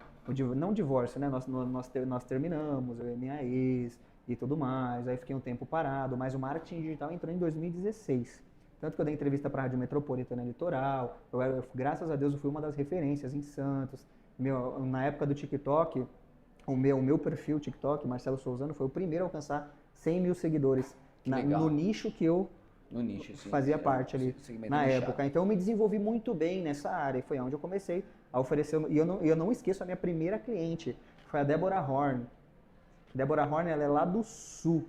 divórcio, né? Nós terminamos, eu e minha ex e tudo mais, aí fiquei um tempo parado, mas o marketing digital entrou em 2016. Tanto que eu dei entrevista para a Rádio Metropolitana Litoral, graças a Deus eu fui uma das referências em Santos. Na época do TikTok, o meu perfil TikTok, Marcelo Souzano, foi o primeiro a alcançar 100 mil seguidores no nicho que eu fazia parte ali na época. Então eu me desenvolvi muito bem nessa área e foi onde eu comecei a oferecer. E eu não esqueço a minha primeira cliente, foi a Débora Horn. Débora Horn, ela é lá do Sul.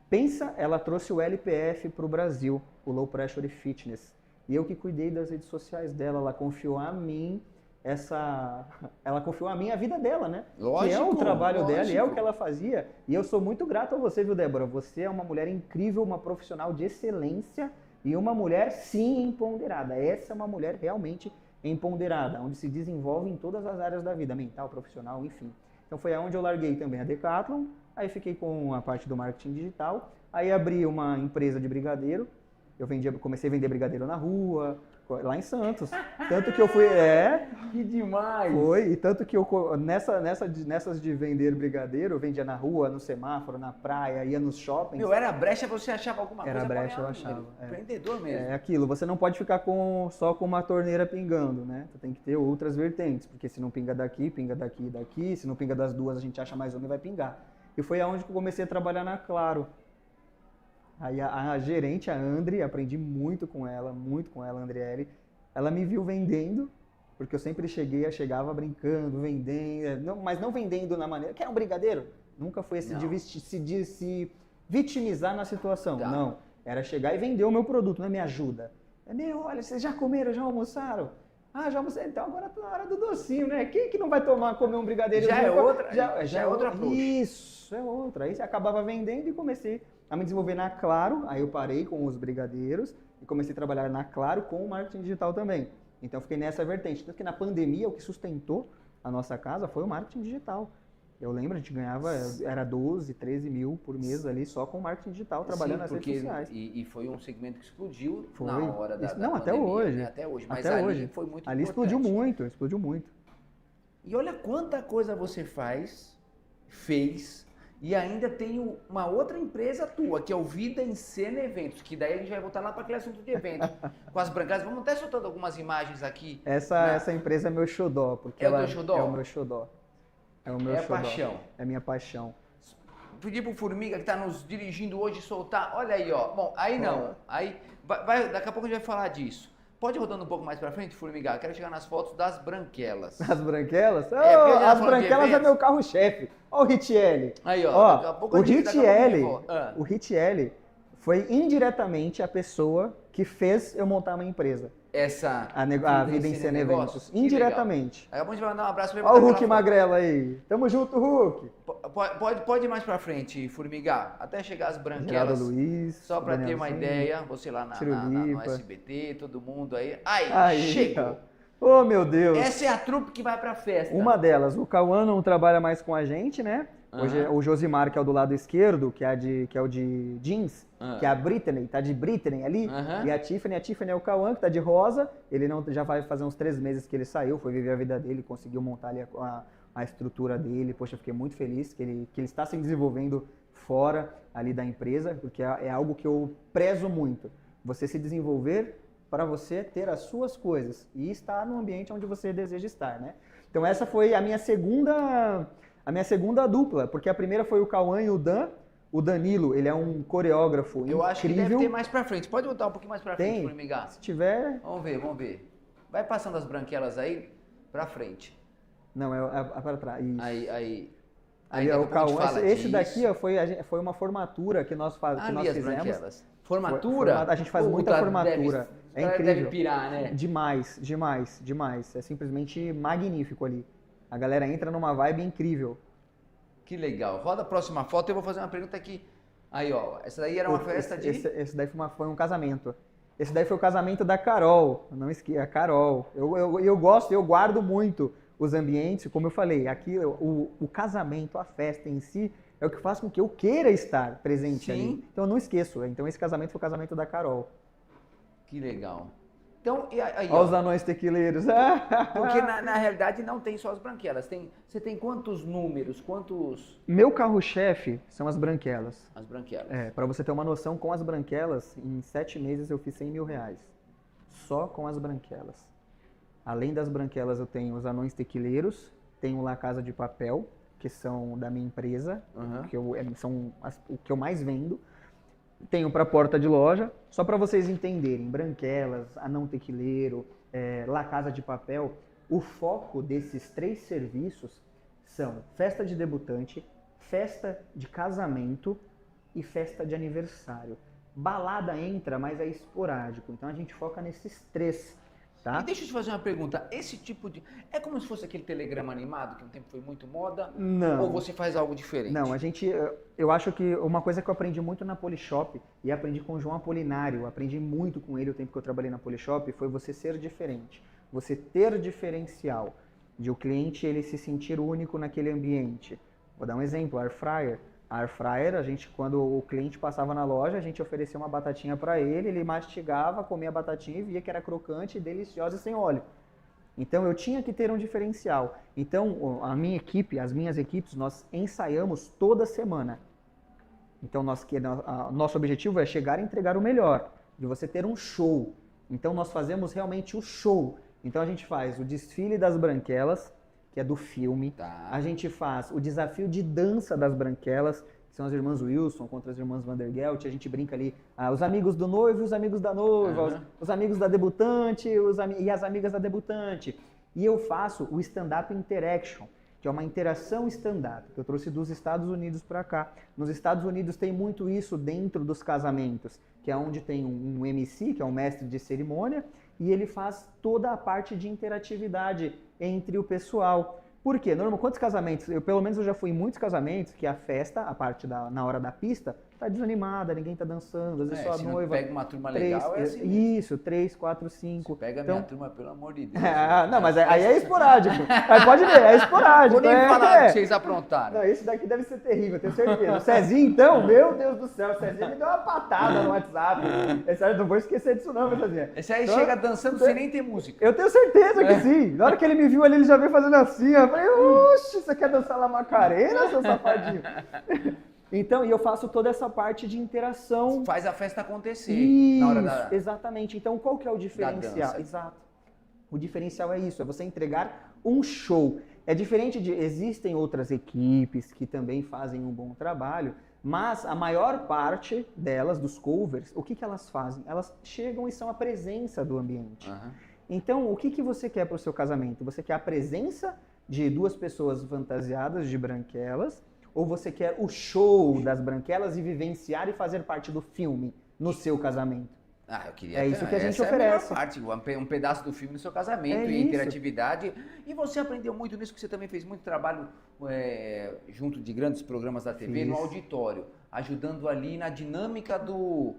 Pensa, ela trouxe o LPF para o Brasil, o Low Pressure Fitness. E eu que cuidei das redes sociais dela, ela confiou a mim a vida dela, né? Lógico, que é o trabalho dela e é o que ela fazia. E eu sou muito grato a você, viu, Débora? Você é uma mulher incrível, uma profissional de excelência e uma mulher, sim, empoderada. Essa é uma mulher realmente empoderada, onde se desenvolve em todas as áreas da vida, mental, profissional, enfim. Então foi aonde eu larguei também a Decathlon, aí fiquei com a parte do marketing digital, aí abri uma empresa de brigadeiro, comecei a vender brigadeiro na rua, lá em Santos. Tanto que eu fui... Que demais! Foi, e tanto que eu, nessas de vender brigadeiro, eu vendia na rua, no semáforo, na praia, ia nos shoppings. Era brecha, você achava alguma coisa? Era brecha, eu achava. Empreendedor mesmo. É aquilo, você não pode ficar só com uma torneira pingando, né? Você tem que ter outras vertentes, porque se não pinga daqui e daqui, se não pinga das duas, a gente acha mais uma e vai pingar. E foi aonde que eu comecei a trabalhar na Claro. Aí a gerente, a Andri, aprendi muito com ela, a Andriele. Ela me viu vendendo, porque eu sempre chegava brincando, vendendo, mas não vendendo na maneira... Quer um brigadeiro? Nunca foi esse de se vitimizar na situação, não. Era chegar e vender o meu produto, me ajuda. Olha, vocês já comeram, já almoçaram? Já almocei, então agora tá na hora do docinho, né? Quem que não vai comer um brigadeiro? Já é outra, já é outra Isso, é outra. Aí você acabava vendendo e comecei a me desenvolver na Claro, aí eu parei com os brigadeiros e comecei a trabalhar na Claro com o marketing digital também. Então eu fiquei nessa vertente. Tanto que na pandemia o que sustentou a nossa casa foi o marketing digital. Eu lembro, a gente ganhava, era 12, 13 mil por mês ali só com marketing digital, trabalhando nas redes sociais. E foi um segmento que explodiu na hora da Não, pandemia, até hoje. Né? Até hoje, mas até ali hoje. foi muito ali importante. Explodiu muito. E olha quanta coisa você fez, e ainda tem uma outra empresa tua, que é o Vida em Cena Eventos, que daí a gente vai voltar lá para aquele assunto de evento, com as brancas. Vamos até soltando algumas imagens aqui. Essa empresa é meu xodó. Porque o teu xodó? É o meu xodó. É o meu xodó. Paixão. É minha paixão. Pedir pro Formiga, que está nos dirigindo hoje, soltar. Olha aí, ó. Bom, aí não. Aí, daqui a pouco a gente vai falar disso. Pode ir rodando um pouco mais pra frente, Formiga? Quero chegar nas fotos das branquelas. As branquelas? porque a gente tá As falando de branquelas é eventos. meu carro-chefe. Ó o Hit L. Aí, ó, daqui a pouco o a gente- Hit daqui a pouco a gente L, volta. o Hit L foi indiretamente a pessoa que fez eu montar uma empresa. A vida em cena eventos. Indiretamente. Aí a gente vai mandar um abraço pra ele. Ó o botar Hulk aquela foto. magrelo aí. Tamo junto, Hulk. Pode ir mais pra frente, Formiga, até chegar as Geraldo branquelas. Luiz. Só pra ter Daniel uma Sim. ideia, você lá no Tirulipa. SBT, todo mundo aí. Aí, Aí, chegou. ó. Oh, meu Deus. Essa é a trupe que vai pra festa. Uma delas, o Cauã não trabalha mais com a gente, né? Hoje Aham. o Josimar, que é o do lado esquerdo, que é o de jeans, Ah. que é a Britney, tá de Britney ali. Aham. E a Tiffany é o Cauã, que tá de rosa. Ele não, já vai fazer uns 3 meses que ele saiu, foi viver a vida dele, conseguiu montar ali a estrutura dele. Poxa, eu fiquei muito feliz que ele está se desenvolvendo fora ali da empresa, porque é algo que eu prezo muito. Você se desenvolver para você ter as suas coisas e estar no ambiente onde você deseja estar, né? Então essa foi a minha segunda dupla, porque a primeira foi o Cauã e o Dan. O Danilo, ele é um coreógrafo incrível. Eu acho que deve ter mais pra frente. Pode voltar um pouquinho mais pra frente, Tem. Formiga. Se tiver... Vamos ver. Vai passando as branquelas aí pra frente. Não, é para trás. Isso. Aí. Aí daqui é a o pouco a gente Cauã. fala Esse disso. daqui ó, foi uma formatura que nós Ali as fizemos. branquelas. Formatura? A gente faz muita Puta, formatura. É Deve incrível. pirar, né? Demais. É simplesmente magnífico ali. A galera entra numa vibe incrível. Que legal. Roda a próxima foto e eu vou fazer uma pergunta aqui. Aí, ó. Essa daí era uma festa de... Esse daí foi um casamento. Esse daí foi o casamento da Carol. Não esqueça, a Carol. Eu gosto, eu guardo muito os ambientes. Como eu falei, aqui o casamento, a festa em si, é o que faz com que eu queira estar presente Sim. ali. Então eu não esqueço. Então esse casamento foi o casamento da Carol. Que legal. Então, e aí, Olha ó. os anões tequileiros. Porque na realidade não tem só as branquelas. Você tem quantos números? Quantos... Meu carro-chefe são as branquelas. As branquelas. Para você ter uma noção, com as branquelas, em 7 meses eu fiz 100 mil reais. Só com as branquelas. Além das branquelas, eu tenho os anões tequileiros, tenho La Casa de Papel, que são da minha empresa, Uhum. são o que eu mais vendo. Tenho para porta de loja, só para vocês entenderem, branquelas, anão tequileiro, La Casa de Papel, o foco desses 3 serviços são festa de debutante, festa de casamento e festa de aniversário. Balada entra, mas é esporádico, então a gente foca nesses 3, tá? E deixa eu te fazer uma pergunta. Esse tipo de... É como se fosse aquele telegrama animado, que um tempo foi muito moda? Não. Ou você faz algo diferente? Não, eu acho que uma coisa que eu aprendi muito na Polishop, e aprendi com o João Apolinário, aprendi muito com ele o tempo que eu trabalhei na Polishop, foi você ser diferente. Você ter diferencial, de o cliente ele se sentir único naquele ambiente. Vou dar um exemplo, Air Fryer. A Air Fryer, quando o cliente passava na loja, a gente oferecia uma batatinha para ele mastigava, comia a batatinha e via que era crocante, deliciosa e sem óleo. Então eu tinha que ter um diferencial. Então a minha equipe, as minhas equipes, nós ensaiamos toda semana. Então nosso objetivo é chegar e entregar o melhor, de você ter um show. Então nós fazemos realmente o show. Então a gente faz o desfile das branquelas, que é do filme. Tá. A gente faz o desafio de dança das branquelas, que são as irmãs Wilson contra as irmãs Vandergelt. A gente brinca ali, os amigos do noivo e os amigos da noiva, Uhum. os amigos da debutante e as amigas da debutante. E eu faço o stand-up interaction, que é uma interação stand-up, que eu trouxe dos Estados Unidos para cá. Nos Estados Unidos tem muito isso dentro dos casamentos, que é onde tem um MC, que é um mestre de cerimônia, e ele faz toda a parte de interatividade entre o pessoal. Por quê? Quantos casamentos? Pelo menos eu já fui em muitos casamentos que a festa, a parte na hora da pista, tá desanimada, ninguém tá dançando, às vezes só a se noiva. não pega uma turma legal, é assim mesmo. Isso, 3, 4, 5. Pega a minha turma, pelo amor de Deus. Não, mas aí é esporádico. Aí pode ver, é esporádico. Vou nem falar o que vocês aprontaram. Não, esse daqui deve ser terrível, eu tenho certeza. O Cezinho, então, meu Deus do céu, o Cezinho me deu uma patada no WhatsApp. Não vou esquecer disso não, meu Cezinho. Esse aí Então, chega dançando sem nem ter música. eu tenho certeza que sim. Na hora que ele me viu ali, ele já veio fazendo assim. Eu falei, oxe, você quer dançar lá Macarena, seu safadinho? Então, e eu faço toda essa parte de interação. Faz a festa acontecer. Isso, na hora da... exatamente. Então, qual que é o diferencial? dança. Exato. O diferencial é isso, é você entregar um show. É diferente existem outras equipes que também fazem um bom trabalho, Mas a maior parte delas, dos covers, o que que elas fazem? Elas chegam e são a presença do ambiente. Aham. Então, o que que você quer para o seu casamento? Você quer a presença de duas pessoas fantasiadas de branquelas? Ou você quer o show das branquelas e vivenciar e fazer parte do filme no seu casamento? Ah, eu queria. É isso que a gente essa oferece. É a melhor parte, um pedaço do filme do seu casamento É e isso. interatividade. E você aprendeu muito nisso, que você também fez muito trabalho junto de grandes programas da TV, no Fiz. auditório, ajudando ali na dinâmica do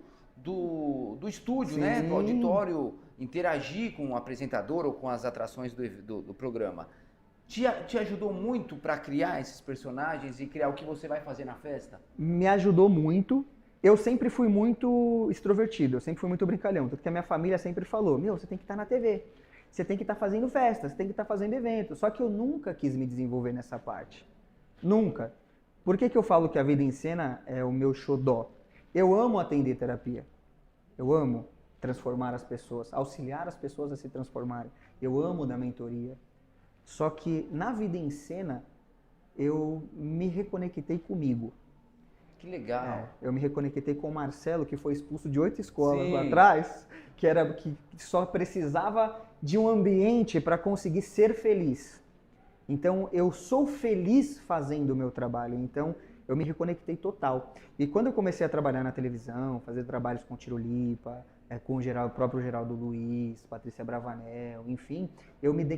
estúdio, né? Sim. Do auditório, interagir com o apresentador ou com as atrações do programa. Te ajudou muito para criar esses personagens e criar o que você vai fazer na festa? Me ajudou muito. Eu sempre fui muito extrovertido, eu sempre fui muito brincalhão. Tanto que a minha família sempre falou, meu, você tem que estar na TV. Você tem que estar fazendo festa, você tem que estar fazendo evento. Só que eu nunca quis me desenvolver nessa parte. Nunca. Por que que eu falo que a Vida em Cena é o meu xodó? Eu amo atender terapia. Eu amo transformar as pessoas, auxiliar as pessoas a se transformarem. Eu amo dar mentoria. Só que na Vida em Cena, eu me reconectei comigo. Que legal. Eu me reconectei com o Marcelo, que foi expulso de 8 escolas Sim. lá atrás, que só precisava de um ambiente para conseguir ser feliz. Então, eu sou feliz fazendo o meu trabalho. Então, eu me reconectei total. E quando eu comecei a trabalhar na televisão, fazer trabalhos com Tirolipa, com o próprio Geraldo Luiz, Patrícia Bravanel, enfim,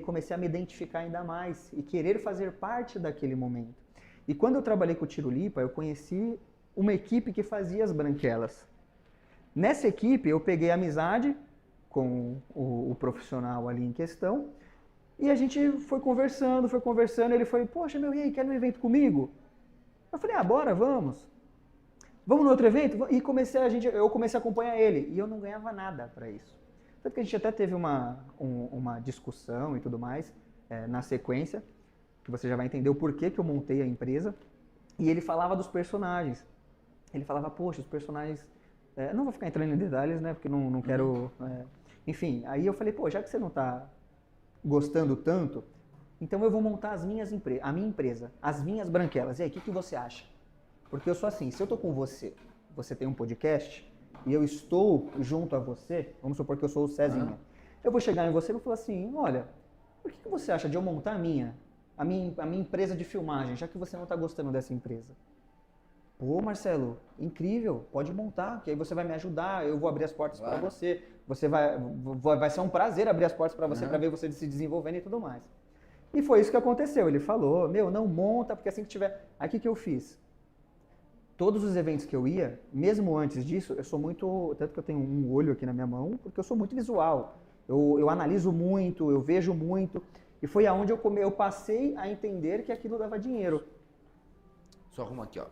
comecei a me identificar ainda mais e querer fazer parte daquele momento. E quando eu trabalhei com o Tirolipa, eu conheci uma equipe que fazia as branquelas. Nessa equipe, eu peguei amizade com o profissional ali em questão, e a gente foi conversando, ele foi, poxa, meu, e aí, quer ir no evento comigo? Eu falei, bora, vamos. Vamos no outro evento? E eu comecei a acompanhar ele, e eu não ganhava nada para isso. Tanto que a gente até teve uma discussão e tudo mais, na sequência, que você já vai entender o porquê que eu montei a empresa, e ele falava dos personagens. Ele falava, poxa, os personagens... não vou ficar entrando em detalhes, né, porque não quero... enfim, aí eu falei, pô, já que você não está gostando tanto, então eu vou montar a minha empresa, as minhas branquelas. E aí, o que você acha? Porque eu sou assim, se eu tô com você, você tem um podcast, e eu estou junto a você, vamos supor que eu sou o Cezinha, eu vou chegar em você e vou falar assim, olha, o que você acha de eu montar a minha empresa de filmagem, já que você não está gostando dessa empresa? Pô, Marcelo, incrível, pode montar, que aí você vai me ajudar, eu vou abrir as portas para você, vai ser um prazer abrir as portas para você, para ver você se desenvolvendo e tudo mais. E foi isso que aconteceu, ele falou, meu, não monta, porque assim que tiver... Aí o que eu fiz? Todos os eventos que eu ia, mesmo antes disso, eu sou muito, tanto que eu tenho um olho aqui na minha mão, porque eu sou muito visual, eu analiso muito, eu vejo muito, e foi aonde eu passei a entender que aquilo dava dinheiro. Só arruma aqui, ó.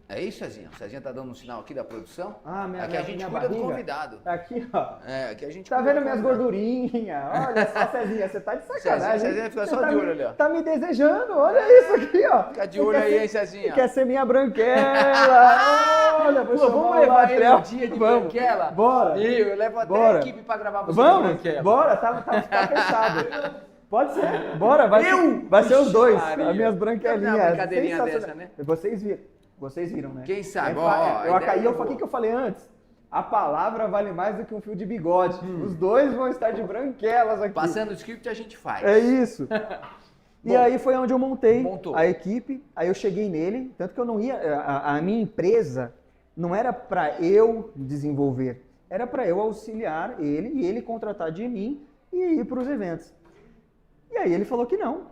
É isso, Cezinha? O Cezinha tá dando um sinal aqui da produção? Minha aqui a gente cuida do convidado. Aqui, ó. Aqui a gente tá vendo minhas gordurinhas? Olha só, Cezinha, você tá de sacanagem. Cezinha fica só de olho ali, ó. Tá me desejando, olha isso aqui, ó. Fica de olho aí, hein, Cezinha? Quer ser minha branquela? Olha, vamos levar ele no dia de branquela? Bora. Eu levo até a equipe pra gravar você de branquela. Bora, tá fechado. Pode ser, bora, vai ser os dois, as minhas branquelinhas. Uma brincadeirinha dessa, né? Vocês viram, né? Quem sabe? O que eu falei antes? A palavra vale mais do que um fio de bigode. Os dois vão estar de branquelas aqui. Passando o script a gente faz. É isso. E aí foi onde eu montei Montou. a equipe, aí eu cheguei nele, tanto que eu não ia, a minha empresa não era para eu desenvolver, era para eu auxiliar ele e ele contratar de mim e ir para os eventos. E aí ele falou que não.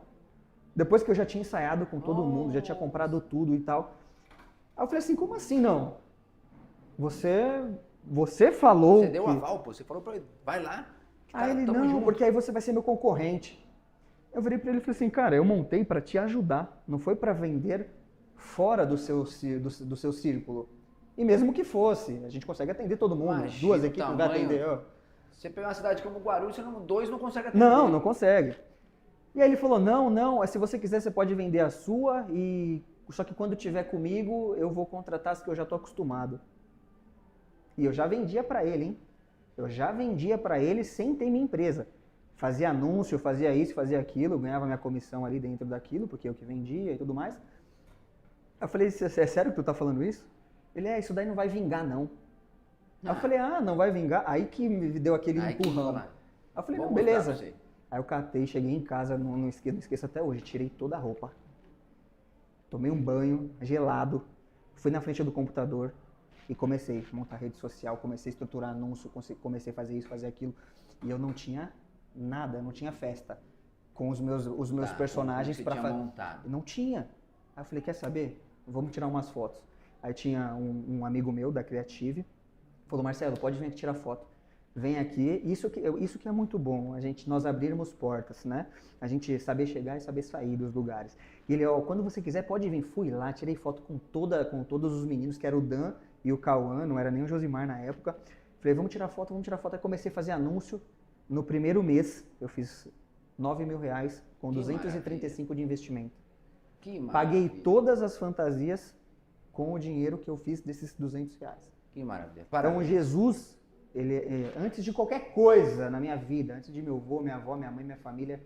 Depois que eu já tinha ensaiado com todo mundo, já tinha comprado tudo e tal. Aí eu falei assim, como assim não? Você falou. Você deu o aval, pô. Você falou pra ele, vai lá. Aí ele, não, junto. Porque aí você vai ser meu concorrente. Eu virei pra ele e falei assim, cara, eu montei pra te ajudar. Não foi pra vender fora do seu círculo. E mesmo que fosse, a gente consegue atender todo mundo. Imagina, 2 equipes vai atender. Você pegar uma cidade como Guarulhos, dois não consegue atender. Não consegue. E aí ele falou, não, se você quiser você pode vender a sua, só que quando tiver comigo eu vou contratar as que eu já tô acostumado. E eu já vendia pra ele, hein? Eu já vendia pra ele sem ter minha empresa. Fazia anúncio, fazia isso, fazia aquilo, ganhava minha comissão ali dentro daquilo, porque eu que vendia e tudo mais. Eu falei, é sério que tu tá falando isso? Ele, isso daí não vai vingar, não. Aí eu falei, não vai vingar? Aí que me deu aquele empurrão. Aí eu falei, não, beleza. Aí eu catei, cheguei em casa, não esqueço até hoje, tirei toda a roupa. Tomei um banho gelado, fui na frente do computador e comecei a montar rede social, comecei a estruturar anúncio, comecei a fazer isso, fazer aquilo. E eu não tinha nada, não tinha festa com os meus personagens para fazer. Não tinha. Aí eu falei, quer saber? Vamos tirar umas fotos. Aí tinha um amigo meu da Creative, falou, Marcelo, pode vir aqui tirar foto. Vem aqui, isso que é muito bom, nós abrirmos portas, né? A gente saber chegar e saber sair dos lugares. E ele, quando você quiser, pode vir. Fui lá, tirei foto com todos os meninos, que era o Dan e o Cauã, não era nem o Josimar na época. Falei, vamos tirar foto. Aí comecei a fazer anúncio. No primeiro mês, eu fiz R$9.000 com 235 de investimento. Que maravilha. Paguei todas as fantasias com o dinheiro que eu fiz desses R$200. Que maravilha. Então, Jesus, antes de qualquer coisa na minha vida, antes de meu avô, minha avó, minha mãe, minha família,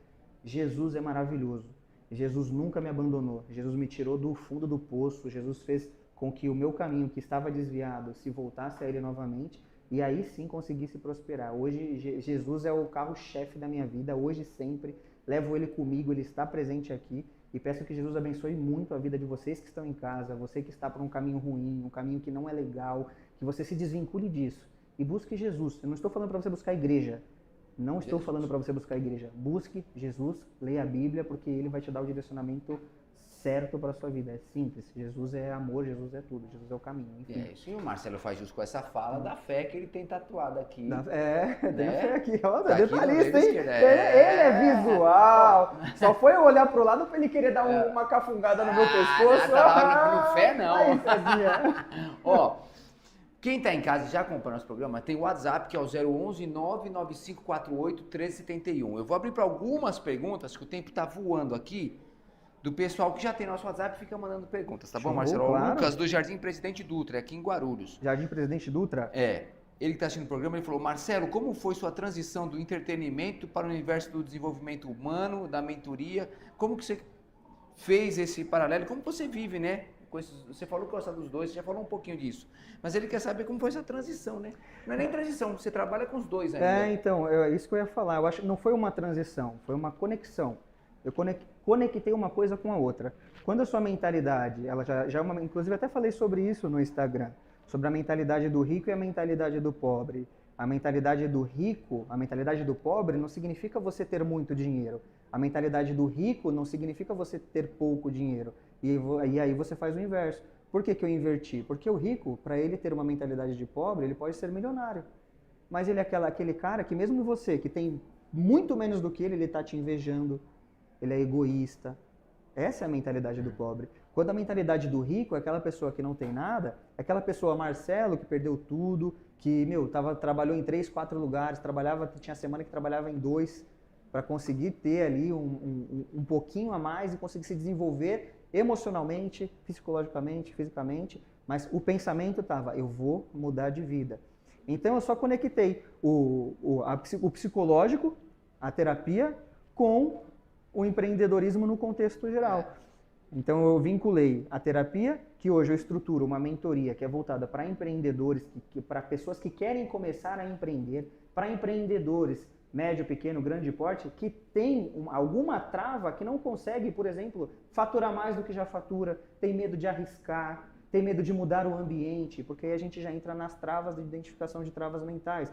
Jesus é maravilhoso. Jesus nunca me abandonou. Jesus me tirou do fundo do poço. Jesus fez com que o meu caminho, que estava desviado, se voltasse a Ele novamente. E aí sim conseguisse prosperar. Hoje, Jesus é o carro-chefe da minha vida. Hoje, sempre. Levo Ele comigo. Ele está presente aqui. E peço que Jesus abençoe muito a vida de vocês que estão em casa. Você que está por um caminho ruim, um caminho que não é legal. Que você se desvincule disso. E busque Jesus. Eu não estou falando para você buscar a igreja. Não estou falando para você buscar a igreja. Busque Jesus, leia a Bíblia, porque Ele vai te dar o direcionamento certo para a sua vida. É simples. Jesus é amor, Jesus é tudo. Jesus é o caminho. Enfim. É isso. E o Marcelo faz justo com essa fala da fé que ele tem tatuado aqui. Tem a fé aqui. Ó, tá detalhista, hein? Ele é visual. Só foi eu olhar pro lado para ele querer dar uma cafungada no meu pescoço. Não fé, não. Aí, Cezinha. Ó, quem está em casa e já acompanha nosso programa, tem o WhatsApp, que é o 011 99548 1371. Eu vou abrir para algumas perguntas, que o tempo está voando aqui, do pessoal que já tem nosso WhatsApp, fica mandando perguntas, tá bom, Marcelo? Claro. O Lucas, do Jardim Presidente Dutra, aqui em Guarulhos. Jardim Presidente Dutra? É. Ele que está assistindo o programa, ele falou, Marcelo, como foi sua transição do entretenimento para o universo do desenvolvimento humano, da mentoria? Como que você fez esse paralelo? Como você vive, né? Você falou que gosta dos dois, você já falou um pouquinho disso. Mas ele quer saber como foi essa transição, né? Não é nem transição, você trabalha com os dois ainda. Então, é isso que eu ia falar. Eu acho que não foi uma transição, foi uma conexão. Eu conectei uma coisa com a outra. Quando a sua mentalidade, ela já é uma... Inclusive, até falei sobre isso no Instagram, sobre a mentalidade do rico e a mentalidade do pobre. A mentalidade do rico, a mentalidade do pobre não significa você ter muito dinheiro. A mentalidade do rico não significa você ter pouco dinheiro. E aí você faz o inverso. Por que eu inverti? Porque o rico, para ele ter uma mentalidade de pobre, ele pode ser milionário. Mas ele é aquele cara que mesmo você, que tem muito menos do que ele está te invejando. Ele é egoísta. Essa é a mentalidade do pobre. Quando a mentalidade do rico é aquela pessoa que não tem nada, é aquela pessoa, Marcelo, que perdeu tudo, que, trabalhou em 3, 4 lugares, tinha semana que trabalhava em 2, para conseguir ter ali um pouquinho a mais e conseguir se desenvolver emocionalmente, psicologicamente, fisicamente, mas o pensamento estava, eu vou mudar de vida. Então eu só conectei o psicológico, a terapia, com o empreendedorismo no contexto geral. Então eu vinculei a terapia, que hoje eu estruturo uma mentoria que é voltada para empreendedores, para pessoas que querem começar a empreender, para empreendedores médio, pequeno, grande porte, que tem alguma trava que não consegue, por exemplo, faturar mais do que já fatura, tem medo de arriscar, tem medo de mudar o ambiente, porque aí a gente já entra nas travas de identificação de travas mentais,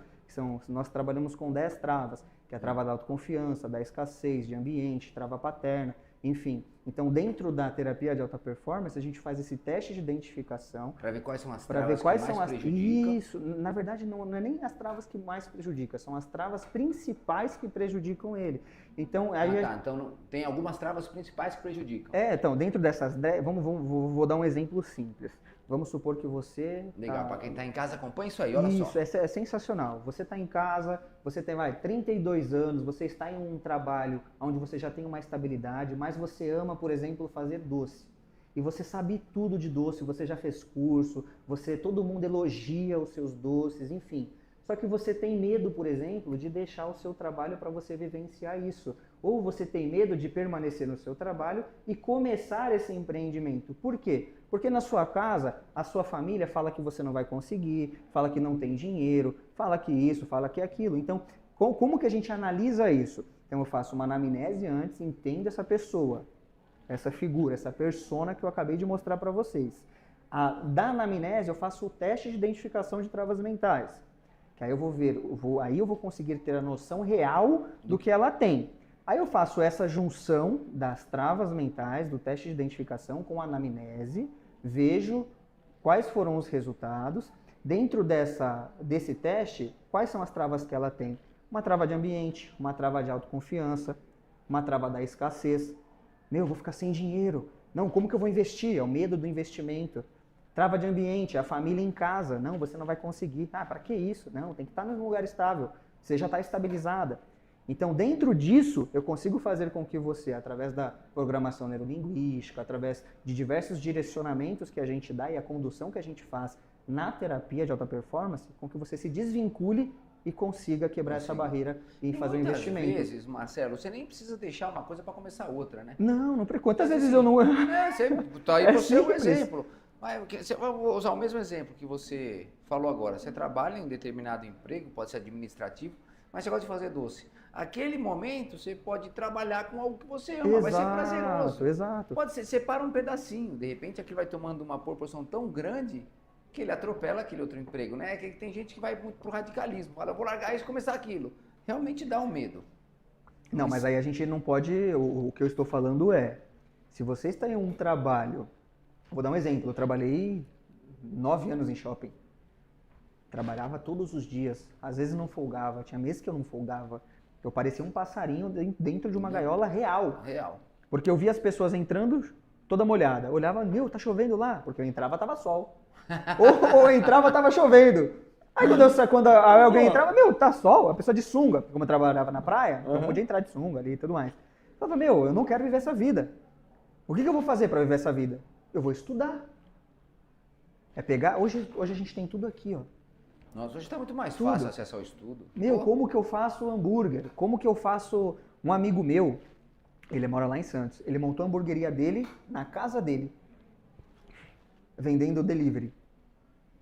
nós trabalhamos com 10 travas, que é a trava da autoconfiança, da escassez, de ambiente, trava paterna, enfim. Então, dentro da terapia de alta performance, a gente faz esse teste de identificação. Para ver quais são as travas que mais prejudicam. Isso, na verdade, não é nem as travas que mais prejudicam, são as travas principais que prejudicam ele. Então, então tem algumas travas principais que prejudicam. Então, dentro dessas 10, vou dar um exemplo simples. Vamos supor que você... Legal, para quem está em casa, acompanha isso aí, olha só. Isso, é sensacional. Você está em casa, você tem 32 anos, você está em um trabalho onde você já tem uma estabilidade, mas você ama, por exemplo, fazer doce. E você sabe tudo de doce, você já fez curso, todo mundo elogia os seus doces, enfim. Só que você tem medo, por exemplo, de deixar o seu trabalho para você vivenciar isso. ou você tem medo de permanecer no seu trabalho e começar esse empreendimento. Por quê? Porque na sua casa, a sua família fala que você não vai conseguir, fala que não tem dinheiro, fala que isso, fala que aquilo. Então, como que a gente analisa isso? Então eu faço uma anamnese antes, entendo essa pessoa, essa figura, essa persona que eu acabei de mostrar para vocês. Da anamnese eu faço o teste de identificação de travas mentais, que aí eu vou ver, aí eu vou conseguir ter a noção real do que ela tem. Aí eu faço essa junção das travas mentais, do teste de identificação com a anamnese, vejo quais foram os resultados. Dentro desse teste, quais são as travas que ela tem? Uma trava de ambiente, uma trava de autoconfiança, uma trava da escassez. Eu vou ficar sem dinheiro. Não, como que eu vou investir? É o medo do investimento. Trava de ambiente, a família em casa. Não, você não vai conseguir. Para que isso? Não, tem que estar num lugar estável. Você já está estabilizada. Então, dentro disso, eu consigo fazer com que você, através da programação neurolinguística, através de diversos direcionamentos que a gente dá e a condução que a gente faz na terapia de alta performance, com que você se desvincule e consiga quebrar essa barreira e fazer um investimento. Muitas vezes, Marcelo, você nem precisa deixar uma coisa para começar outra, né? Não precisa. Quantas vezes eu não... Você tá aí para o seu exemplo. Eu vou usar o mesmo exemplo que você falou agora. Você trabalha em um determinado emprego, pode ser administrativo, mas você gosta de fazer doce. Aquele momento você pode trabalhar com algo que você ama, vai ser prazeroso. Exato. Pode ser, separa um pedacinho, de repente aquilo vai tomando uma proporção tão grande que ele atropela aquele outro emprego, né? Que tem gente que vai muito pro radicalismo, fala, vou largar isso e começar aquilo. Realmente dá um medo. Não, mas aí a gente não pode, o que eu estou falando é, se você está em um trabalho, vou dar um exemplo, eu trabalhei 9 anos em shopping, trabalhava todos os dias, às vezes não folgava, tinha meses que eu não folgava, eu parecia um passarinho dentro de uma gaiola real. Porque eu via as pessoas entrando toda molhada, olhava, tá chovendo lá, porque eu entrava, tava sol. ou entrava, tava chovendo. Aí quando alguém entrava, tá sol, a pessoa de sunga, como eu trabalhava na praia, então eu podia entrar de sunga ali e tudo mais. Eu falava, eu não quero viver essa vida. O que eu vou fazer para viver essa vida? Eu vou estudar. É pegar, hoje a gente tem tudo aqui, ó. Nossa, hoje está muito mais fácil acesso ao estudo. Como que eu faço hambúrguer? Como que eu faço... Um amigo meu, ele mora lá em Santos, ele montou a hamburgueria dele na casa dele, vendendo delivery.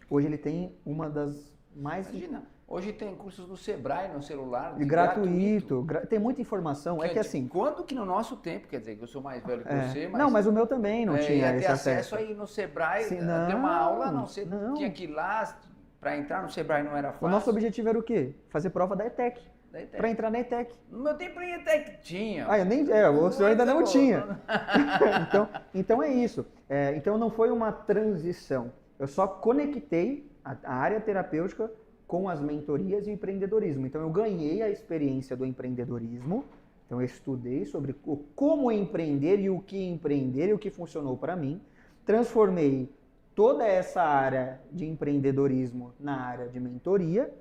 Hoje ele tem uma das mais... Imagina, hoje tem cursos do Sebrae no celular. Gratuito. Tem muita informação. É que assim... Quando que no nosso tempo, quer dizer, que eu sou mais velho que você, mas... Não, mas o meu também não tinha esse acesso aí no Sebrae, ter uma aula, você tinha que ir lá, para entrar no Sebrae não era fácil. O nosso objetivo era o quê? Fazer prova da ETEC. Para entrar na ETEC. No meu tempo nem ETEC tinha. O senhor ainda não tinha. então é isso. Então não foi uma transição. Eu só conectei a área terapêutica com as mentorias e o empreendedorismo. Então eu ganhei a experiência do empreendedorismo. Então eu estudei sobre como empreender e o que funcionou para mim. Transformei toda essa área de empreendedorismo na área de mentoria.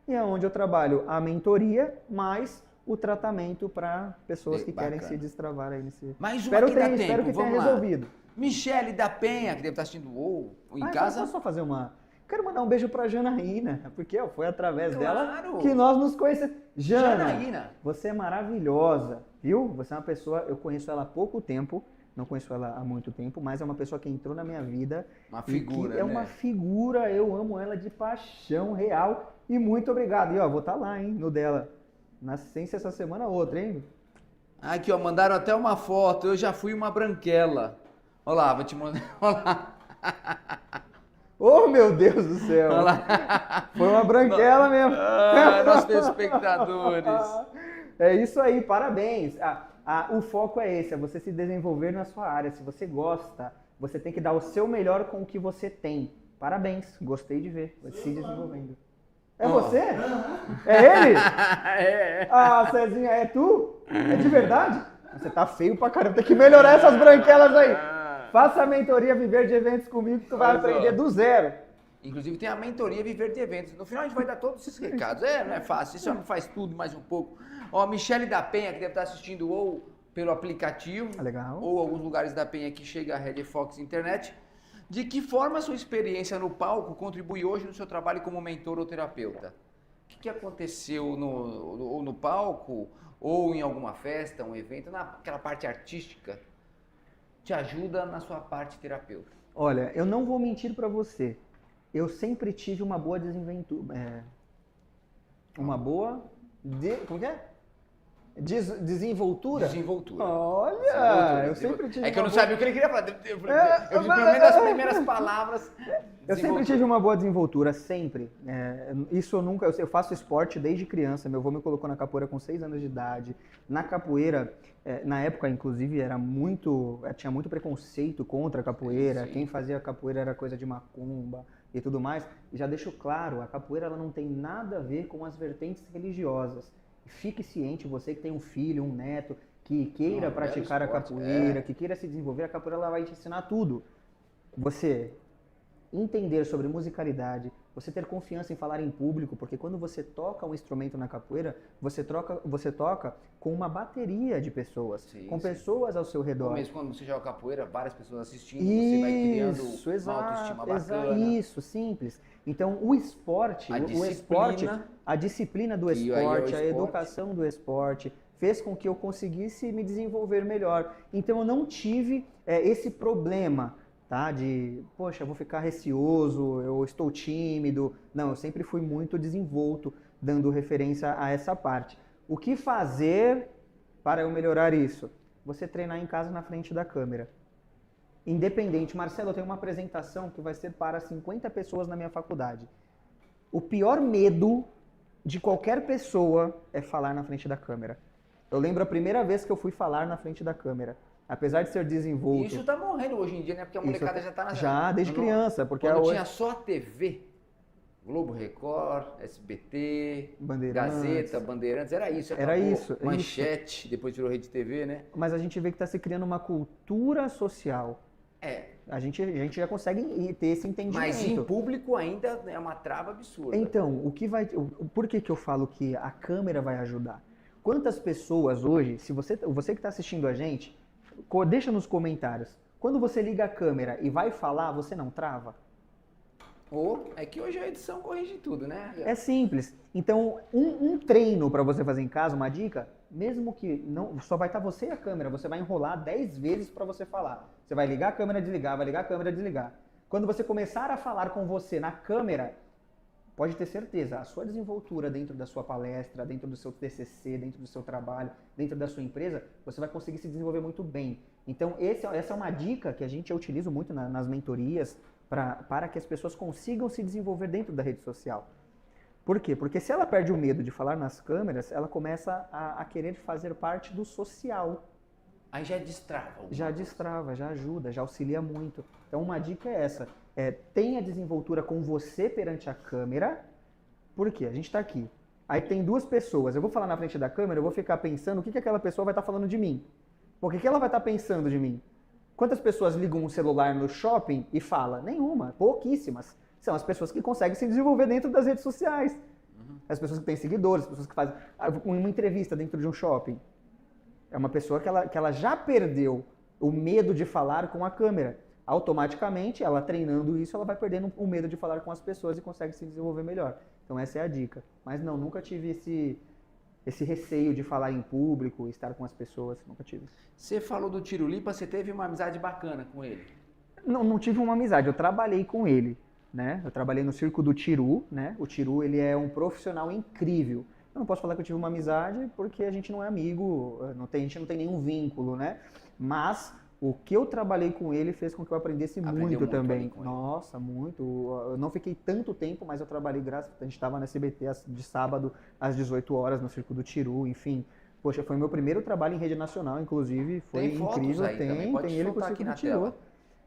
E é onde eu trabalho a mentoria mais o tratamento para pessoas que querem se destravar aí nesse... Mais uma que dá tempo, espero que tenha resolvido. Michele da Penha, que deve estar assistindo em casa. Posso só fazer Quero mandar um beijo para Janaína, porque foi através dela que nós nos conhecemos. Janaína, você é maravilhosa, viu? Você é uma pessoa, eu conheço ela há pouco tempo, não conheço ela há muito tempo, mas é uma pessoa que entrou na minha vida. Uma figura, uma figura, eu amo ela de paixão real. E muito obrigado. E vou estar lá, hein, no dela. Na ciência essa semana outra, hein? Aqui, mandaram até uma foto. Eu já fui uma branquela. Olha lá, vou te mandar. Olha lá. Oh, meu Deus do céu. Olha lá. Foi uma branquela mesmo. Nossos espectadores. É isso aí, parabéns. O foco é esse, é você se desenvolver na sua área. Se você gosta, você tem que dar o seu melhor com o que você tem. Parabéns, gostei de ver, se desenvolvendo. É você? É ele? Cezinha, é tu? É de verdade? Você tá feio pra caramba, tem que melhorar essas branquelas aí. Faça a mentoria Viver de Eventos comigo que tu vai aprender do zero. Inclusive tem a mentoria Viver de Eventos. No final a gente vai dar todos esses recados. Não é fácil, isso não faz tudo mais um pouco. Michele da Penha, que deve estar assistindo ou pelo aplicativo, ou alguns lugares da Penha que chega a Red Fox Internet. De que forma a sua experiência no palco contribui hoje no seu trabalho como mentor ou terapeuta? que aconteceu no palco ou em alguma festa, um evento, naquela parte artística, te ajuda na sua parte terapêutica? Olha, eu não vou mentir para você. Eu sempre tive uma boa como que é? Desenvoltura? Desenvoltura. Olha, eu sempre tive. É que eu não sabia o que ele queria falar. Eu pelo menos as primeiras palavras. Eu sempre tive uma boa desenvoltura, sempre. Isso eu nunca. Eu faço esporte desde criança. Meu avô me colocou na capoeira com 6 anos de idade. Na capoeira, na época, inclusive, tinha muito preconceito contra a capoeira. Sim. Quem fazia capoeira era coisa de macumba e tudo mais. E já deixo claro, a capoeira ela não tem nada a ver com as vertentes religiosas. Fique ciente, você que tem um filho, um neto, que queira praticar a capoeira, que queira se desenvolver, a capoeira ela vai te ensinar tudo. Você entender sobre musicalidade, você ter confiança em falar em público, porque quando você toca um instrumento na capoeira, você toca com uma bateria de pessoas, pessoas ao seu redor. Ou mesmo quando você joga capoeira, várias pessoas assistindo, você vai criando uma autoestima bacana. Isso, simples. Então, o esporte, a disciplina do esporte, a educação do esporte, fez com que eu conseguisse me desenvolver melhor. Então, eu não tive esse problema, tá? Poxa, eu vou ficar receoso, eu estou tímido. Não, eu sempre fui muito desenvolto, dando referência a essa parte. O que fazer para eu melhorar isso? Você treinar em casa na frente da câmera. Independente, Marcelo, eu tenho uma apresentação que vai ser para 50 pessoas na minha faculdade. O pior medo de qualquer pessoa é falar na frente da câmera. Eu lembro a primeira vez que eu fui falar na frente da câmera. Apesar de ser desenvolto... Isso tá morrendo hoje em dia, né? Porque a molecada já tá na... Já, desde criança. Porque quando tinha só a TV, Globo Record, SBT, Gazeta, Bandeirantes, era isso. Era isso. Manchete, depois virou Rede TV, né? Mas a gente vê que está se criando uma cultura social. A gente já consegue ter esse entendimento. Mas em público ainda é uma trava absurda. Então, por que eu falo que a câmera vai ajudar? Quantas pessoas hoje, se você que está assistindo a gente, deixa nos comentários. Quando você liga a câmera e vai falar, você não trava? Ou é que hoje a edição corrige tudo, né? É simples. Então, um treino para você fazer em casa, uma dica, mesmo que não só vai estar você e a câmera, você vai enrolar 10 vezes para você falar. Você vai ligar a câmera, desligar, vai ligar a câmera, desligar. Quando você começar a falar com você na câmera, pode ter certeza, a sua desenvoltura dentro da sua palestra, dentro do seu TCC, dentro do seu trabalho, dentro da sua empresa, você vai conseguir se desenvolver muito bem. Então, essa é uma dica que eu utilizo muito nas mentorias para que as pessoas consigam se desenvolver dentro da rede social. Por quê? Porque se ela perde o medo de falar nas câmeras, ela começa a querer fazer parte do social. Aí já destrava. Já destrava, já ajuda, já auxilia muito. Então uma dica é essa, tenha desenvoltura com você perante a câmera. Por quê? A gente está aqui. Aí tem 2 pessoas, eu vou falar na frente da câmera, eu vou ficar pensando o que aquela pessoa vai estar falando de mim. O que ela vai estar pensando de mim? Quantas pessoas ligam um celular no shopping e falam? Nenhuma, pouquíssimas. São as pessoas que conseguem se desenvolver dentro das redes sociais. As pessoas que têm seguidores, as pessoas que fazem uma entrevista dentro de um shopping. É uma pessoa que ela já perdeu o medo de falar com a câmera. Automaticamente, ela treinando isso, ela vai perdendo o medo de falar com as pessoas e consegue se desenvolver melhor. Então essa é a dica. Mas não, nunca tive esse receio de falar em público, estar com as pessoas, nunca tive. Você falou do Tiro Lipa, você teve uma amizade bacana com ele? Não tive uma amizade, eu trabalhei com ele, né? Eu trabalhei no Circo do Tiru, né? O Tiru, ele é um profissional incrível. Eu não posso falar que eu tive uma amizade porque a gente não é amigo, a gente não tem nenhum vínculo, né? Mas o que eu trabalhei com ele fez com que eu aprendesse muito também. Nossa, muito. Eu não fiquei tanto tempo, mas eu trabalhei a gente estava na SBT de sábado às 18 horas no Circo do Tiru, enfim. Poxa, foi meu primeiro trabalho em rede nacional, inclusive, foi incrível. Tem ele com o Circo do Tiru.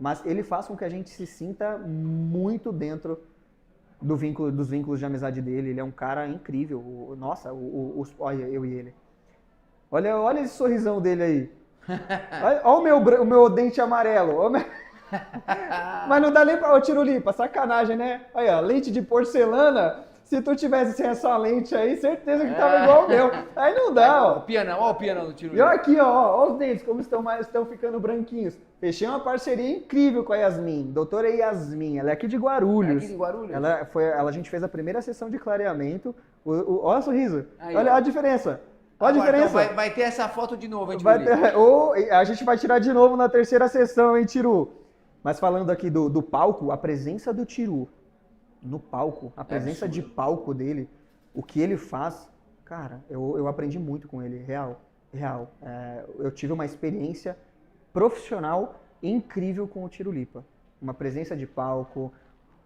Mas ele faz com que a gente se sinta muito dentro dos vínculos de amizade dele. Ele é um cara incrível. Nossa, olha, eu e ele. Olha esse sorrisão dele aí. Olha o meu dente amarelo. Mas não dá nem pra... Ô, Tiro Lipa, sacanagem, né? Olha, leite de porcelana. Se tu tivesse sem essa lente aí, certeza que tava igual o meu. Aí não dá, ó. Ó o pianão do tiro. E olha aqui, ó os dentes, como estão ficando branquinhos. Fechei uma parceria incrível com a Yasmin, doutora Yasmin, ela é aqui de Guarulhos. Aqui de Guarulhos? A gente fez a primeira sessão de clareamento. Olha o sorriso, Aí, olha ó. a diferença. Olha a Agora, diferença. então vai ter essa foto de novo, hein, Ou a gente vai tirar de novo na terceira sessão, hein, Tiru? Mas falando aqui do palco, a presença do Tiru no palco, a presença de palco dele, o que ele faz, cara, eu aprendi muito com ele, real. Eu tive uma experiência profissional incrível com o Tirulipa. Uma presença de palco,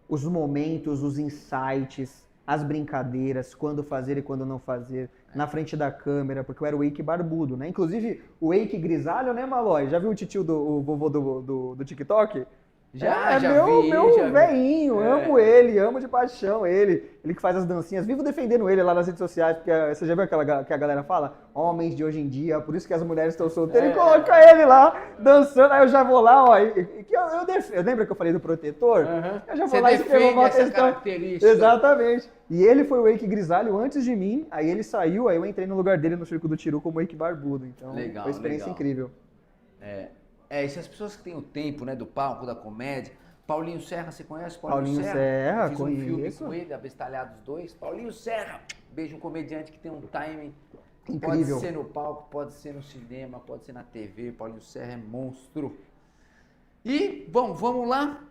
os momentos, os insights, as brincadeiras, quando fazer e quando não fazer, na frente da câmera, porque eu era o Wake barbudo, né? Inclusive, o Wake grisalho, né, Malói? Já viu o titio o vovô do TikTok? Já vi. Meu velhinho, amo ele, amo de paixão ele. Ele que faz as dancinhas, vivo defendendo ele lá nas redes sociais, porque você já viu aquela que a galera fala? Homens de hoje em dia, por isso que as mulheres estão solteiras, e coloca ele lá, dançando, aí eu já vou lá, ó, eu lembro que eu falei do protetor? Eu já vou lá e escrevo uma questão. Exatamente. E ele foi o Wake grisalho antes de mim, aí ele saiu, aí eu entrei no lugar dele no Circo do Tiru como Wake barbudo, então foi uma experiência incrível. E se as pessoas que têm o tempo, né, do palco, da comédia. Paulinho Serra, você conhece Paulinho Serra? Fiz um filme com ele, Abestalhados 2. Paulinho Serra, beijo, um comediante que tem um timing incrível. Pode ser no palco, pode ser no cinema, pode ser na TV. Paulinho Serra é monstro. E, bom, vamos lá.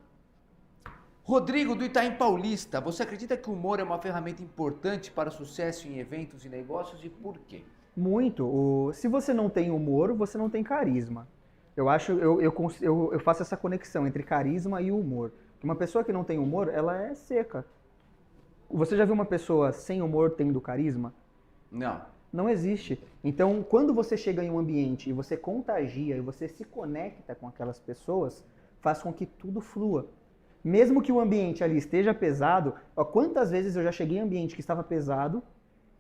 Rodrigo do Itaim Paulista, você acredita que o humor é uma ferramenta importante para o sucesso em eventos e negócios e por quê? Muito. Se você não tem humor, você não tem carisma. Eu faço essa conexão entre carisma e humor. Uma pessoa que não tem humor, ela é seca. Você já viu uma pessoa sem humor tendo carisma? Não. Não existe. Então, quando você chega em um ambiente e você contagia e você se conecta com aquelas pessoas, faz com que tudo flua. Mesmo que o ambiente ali esteja pesado, quantas vezes eu já cheguei em ambiente que estava pesado,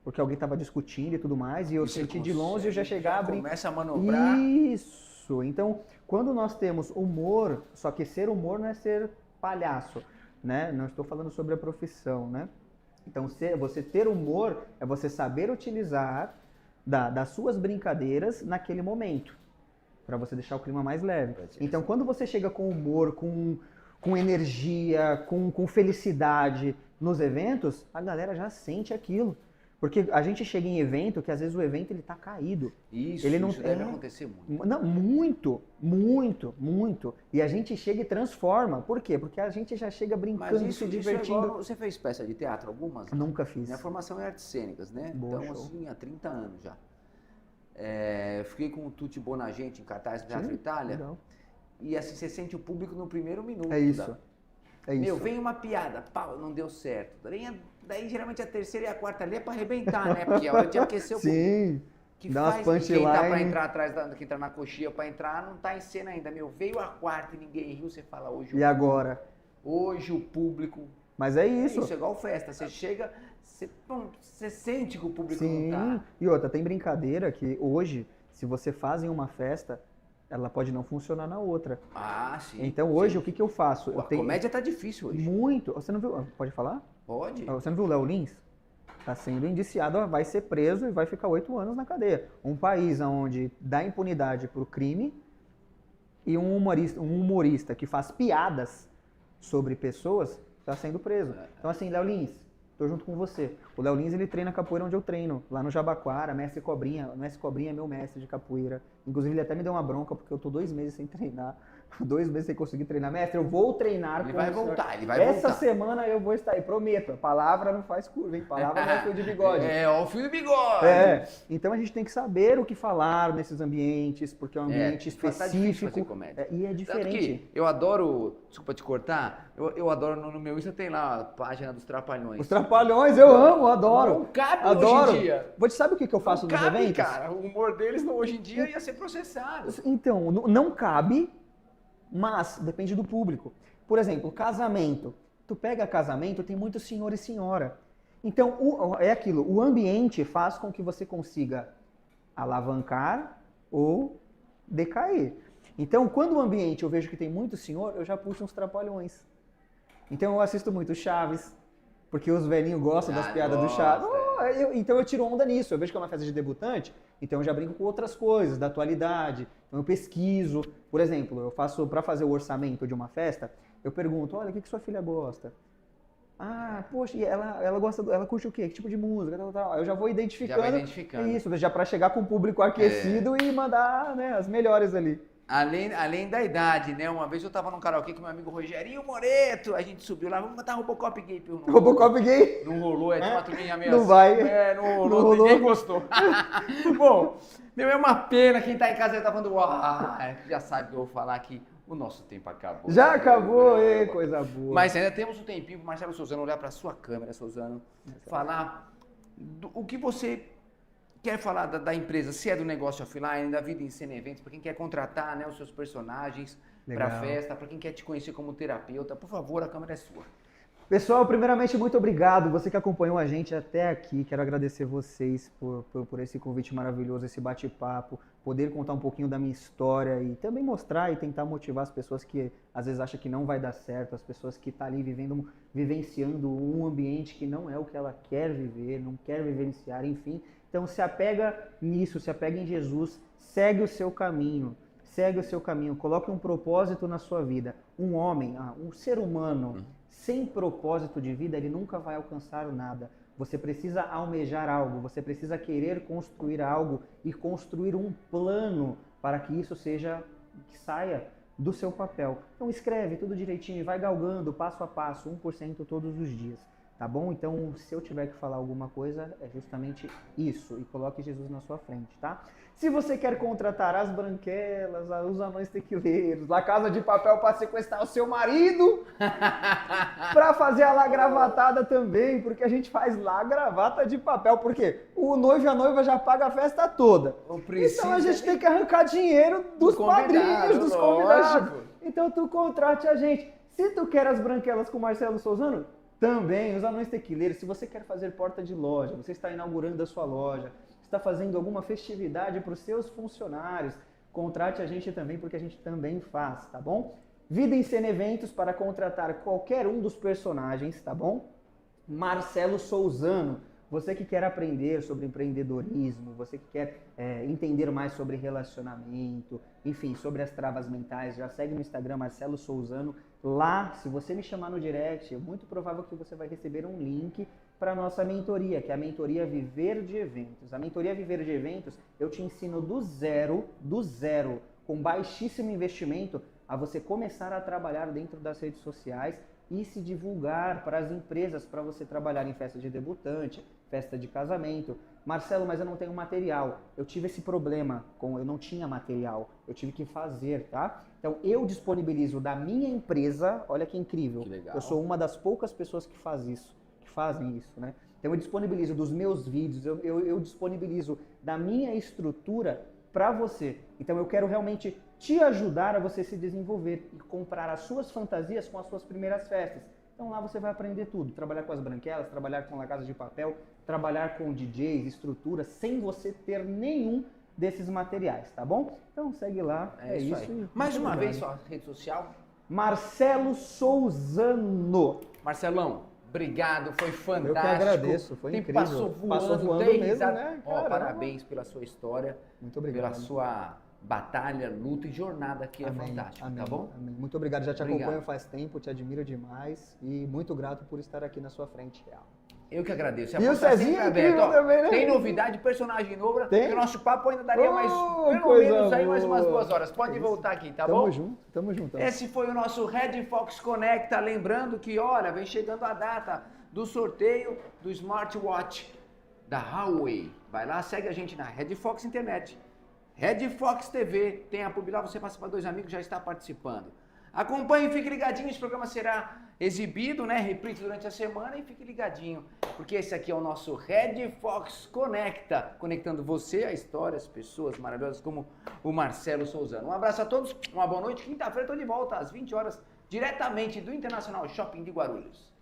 porque alguém estava discutindo e tudo mais, e eu senti de longe e eu já chegava... Começa a manobrar... Isso! Então, quando nós temos humor, só que ser humor não é ser palhaço, né? Não estou falando sobre a profissão, né? Então, você ter humor é você saber utilizar das suas brincadeiras naquele momento, para você deixar o clima mais leve. Então, quando você chega com humor, com energia, com felicidade nos eventos, a galera já sente aquilo. Porque a gente chega em evento que às vezes o evento ele tá caído. Isso deve acontecer muito. Não, muito. E a gente chega e transforma. Por quê? Porque a gente já chega brincando, se divertindo. Você fez peça de teatro algumas? Nunca fiz. Minha formação é artes cênicas, né? Boa, então, show. assim, há 30 anos já. Eu fiquei com o Tutti Bonagente em cartaz do Teatro Itália. Legal. E assim, você sente o público no primeiro minuto. É isso. Meu, vem uma piada, pau, não deu certo. Daí geralmente a terceira e a quarta ali é pra arrebentar, né? Porque é hora de aquecer o público. Sim. Que dá faz umas quem tá pra punchline. entrar atrás, quem tá na coxinha pra entrar, não tá em cena ainda. Meu, veio a quarta e ninguém riu, você fala hoje. E agora? Hoje o público... Mas é isso. É igual festa. Você chega, você sente que o público Sim. não tá... E outra, tem brincadeira que hoje, se você faz em uma festa, ela pode não funcionar na outra. Ah, sim. Então hoje, sim. o que eu faço? A comédia tá difícil hoje. Muito. Você não viu? Pode falar? Pode. Você não viu o Léo Lins? Está sendo indiciado, vai ser preso e vai ficar 8 anos na cadeia. Um país onde dá impunidade para o crime e um humorista que faz piadas sobre pessoas está sendo preso. Então assim, Léo Lins, tô junto com você. O Léo Lins, ele treina capoeira onde eu treino, lá no Jabaquara, mestre Cobrinha. O mestre Cobrinha é meu mestre de capoeira. Inclusive, ele até me deu uma bronca porque eu tô 2 meses sem treinar. 2 meses sem conseguir treinar. Mestre, eu vou treinar. Ele vai voltar. Essa semana eu vou estar aí, prometo. A palavra não faz curva, hein? Palavra não é fio de bigode. O fio de bigode. Então a gente tem que saber o que falar nesses ambientes, porque é um ambiente específico. Fazer comédia. E é diferente. Tanto que eu adoro, desculpa te cortar, eu adoro no meu Insta tem lá a página dos Trapalhões. Os Trapalhões, eu amo, adoro. Não cabe adoro. hoje em dia. Você sabe o que eu faço nos eventos? Cara, o humor deles hoje em dia ia ser processado. Então, não cabe, mas depende do público. Por exemplo, casamento. Tu pega casamento, tem muito senhor e senhora. Então, é aquilo, o ambiente faz com que você consiga alavancar ou decair. Então, quando o ambiente eu vejo que tem muito senhor, eu já puxo uns Trapalhões. Então, eu assisto muito Chaves, porque os velhinhos gostam das piadas do Chaves. Então eu tiro onda nisso. Eu vejo que é uma festa de debutante, então eu já brinco com outras coisas, da atualidade. Então eu pesquiso. Por exemplo, eu faço, para fazer o orçamento de uma festa, eu pergunto, olha, o que sua filha gosta? Ah, poxa, e ela gosta, ela curte o quê? Que tipo de música? Tal. Eu já vou identificando. Isso, já para chegar com o público aquecido e mandar, né, as melhores ali. Além da idade, né? Uma vez eu tava num karaokê com meu amigo Rogerinho Moreto, a gente subiu lá, vamos botar Robocop gay. Robocop gay? Não rolou, tinha uma turminha meio não assim. vai. Não rolou, ninguém gostou. Bom, é uma pena, quem tá em casa já tá falando, já sabe que eu vou falar aqui. O nosso tempo acabou. Já acabou, coisa boa. Mas ainda temos um tempinho pro Marcelo Souzano olhar pra sua câmera, Souzano, falar o que você quer falar da empresa, se é do negócio offline, da vida em cena eventos, para quem quer contratar, né, os seus personagens para festa, para quem quer te conhecer como terapeuta, por favor, a câmera é sua. Pessoal, primeiramente, muito obrigado. Você que acompanhou a gente até aqui, quero agradecer vocês por esse convite maravilhoso, esse bate-papo, poder contar um pouquinho da minha história e também mostrar e tentar motivar as pessoas que às vezes acham que não vai dar certo, as pessoas que estão ali vivenciando um ambiente que não é o que ela quer viver, não quer vivenciar, enfim. Então se apega nisso, se apega em Jesus, segue o seu caminho, coloque um propósito na sua vida. Um homem, um ser humano sem propósito de vida, ele nunca vai alcançar nada. Você precisa almejar algo, você precisa querer construir algo e construir um plano para que isso que saia do seu papel. Então escreve tudo direitinho e vai galgando passo a passo, 1% todos os dias. Tá bom? Então, se eu tiver que falar alguma coisa, é justamente isso. E coloque Jesus na sua frente, tá? Se você quer contratar as branquelas, os anões tequileiros, La Casa de Papel para sequestrar o seu marido, para fazer a lagravatada também, porque a gente faz lagravata de papel, porque o noivo e a noiva já pagam a festa toda. Então a gente tem que arrancar dinheiro dos padrinhos, dos convidados. Então tu contrate a gente. Se tu quer as branquelas com Marcelo Souzano, também, os anões tequileiros, se você quer fazer porta de loja, você está inaugurando a sua loja, está fazendo alguma festividade para os seus funcionários, contrate a gente também, porque a gente também faz, tá bom? Vida em Cena Eventos para contratar qualquer um dos personagens, tá bom? Marcelo Souzano, você que quer aprender sobre empreendedorismo, você que quer entender mais sobre relacionamento, enfim, sobre as travas mentais, já segue no Instagram Marcelo Souzano. Lá, se você me chamar no direct, é muito provável que você vai receber um link para a nossa mentoria, que é a mentoria Viver de Eventos. A mentoria Viver de Eventos, eu te ensino do zero, com baixíssimo investimento, a você começar a trabalhar dentro das redes sociais e se divulgar para as empresas, para você trabalhar em festa de debutante, festa de casamento. Marcelo, mas eu não tenho material. Eu tive esse problema, eu não tinha material, eu tive que fazer, tá? Então eu disponibilizo da minha empresa, olha que incrível, eu sou uma das poucas pessoas que fazem isso, né? Então eu disponibilizo dos meus vídeos, eu disponibilizo da minha estrutura para você. Então eu quero realmente te ajudar a você se desenvolver e comprar as suas fantasias com as suas primeiras festas. Então lá você vai aprender tudo, trabalhar com as branquelas, trabalhar com La Casa de Papel, trabalhar com DJs, estrutura, sem você ter nenhum desses materiais, tá bom? Então segue lá, é isso aí. Mais uma vez, sua rede social? Marcelo Souzano. Marcelão, obrigado, foi fantástico. Eu que agradeço, foi incrível. Passou voando mesmo, né? Parabéns pela sua história. Muito obrigado. Pela sua batalha, luta e jornada aqui, é fantástico, tá bom? Amém. Muito obrigado, já te acompanho faz tempo, te admiro demais e muito grato por estar aqui na sua frente, real. Eu que agradeço. E o Cezinho é incrível também, né? Tem novidade, personagem novo, tem? O nosso papo ainda daria pelo menos aí mais umas 2 horas. Pode voltar aqui, tá bom? Tamo junto. Esse foi o nosso Red Fox Conecta, lembrando que, olha, vem chegando a data do sorteio do smartwatch da Huawei. Vai lá, segue a gente na Red Fox Internet, Red Fox TV, tem a pub lá, você passa para 2 amigos, já está participando. Acompanhe e fique ligadinho, esse programa será exibido, né, reprise durante a semana e fique ligadinho, porque esse aqui é o nosso Red Fox Conecta, conectando você, a história, as pessoas maravilhosas como o Marcelo Souzano. Um abraço a todos, uma boa noite, quinta-feira estou de volta às 20 horas, diretamente do Internacional Shopping de Guarulhos.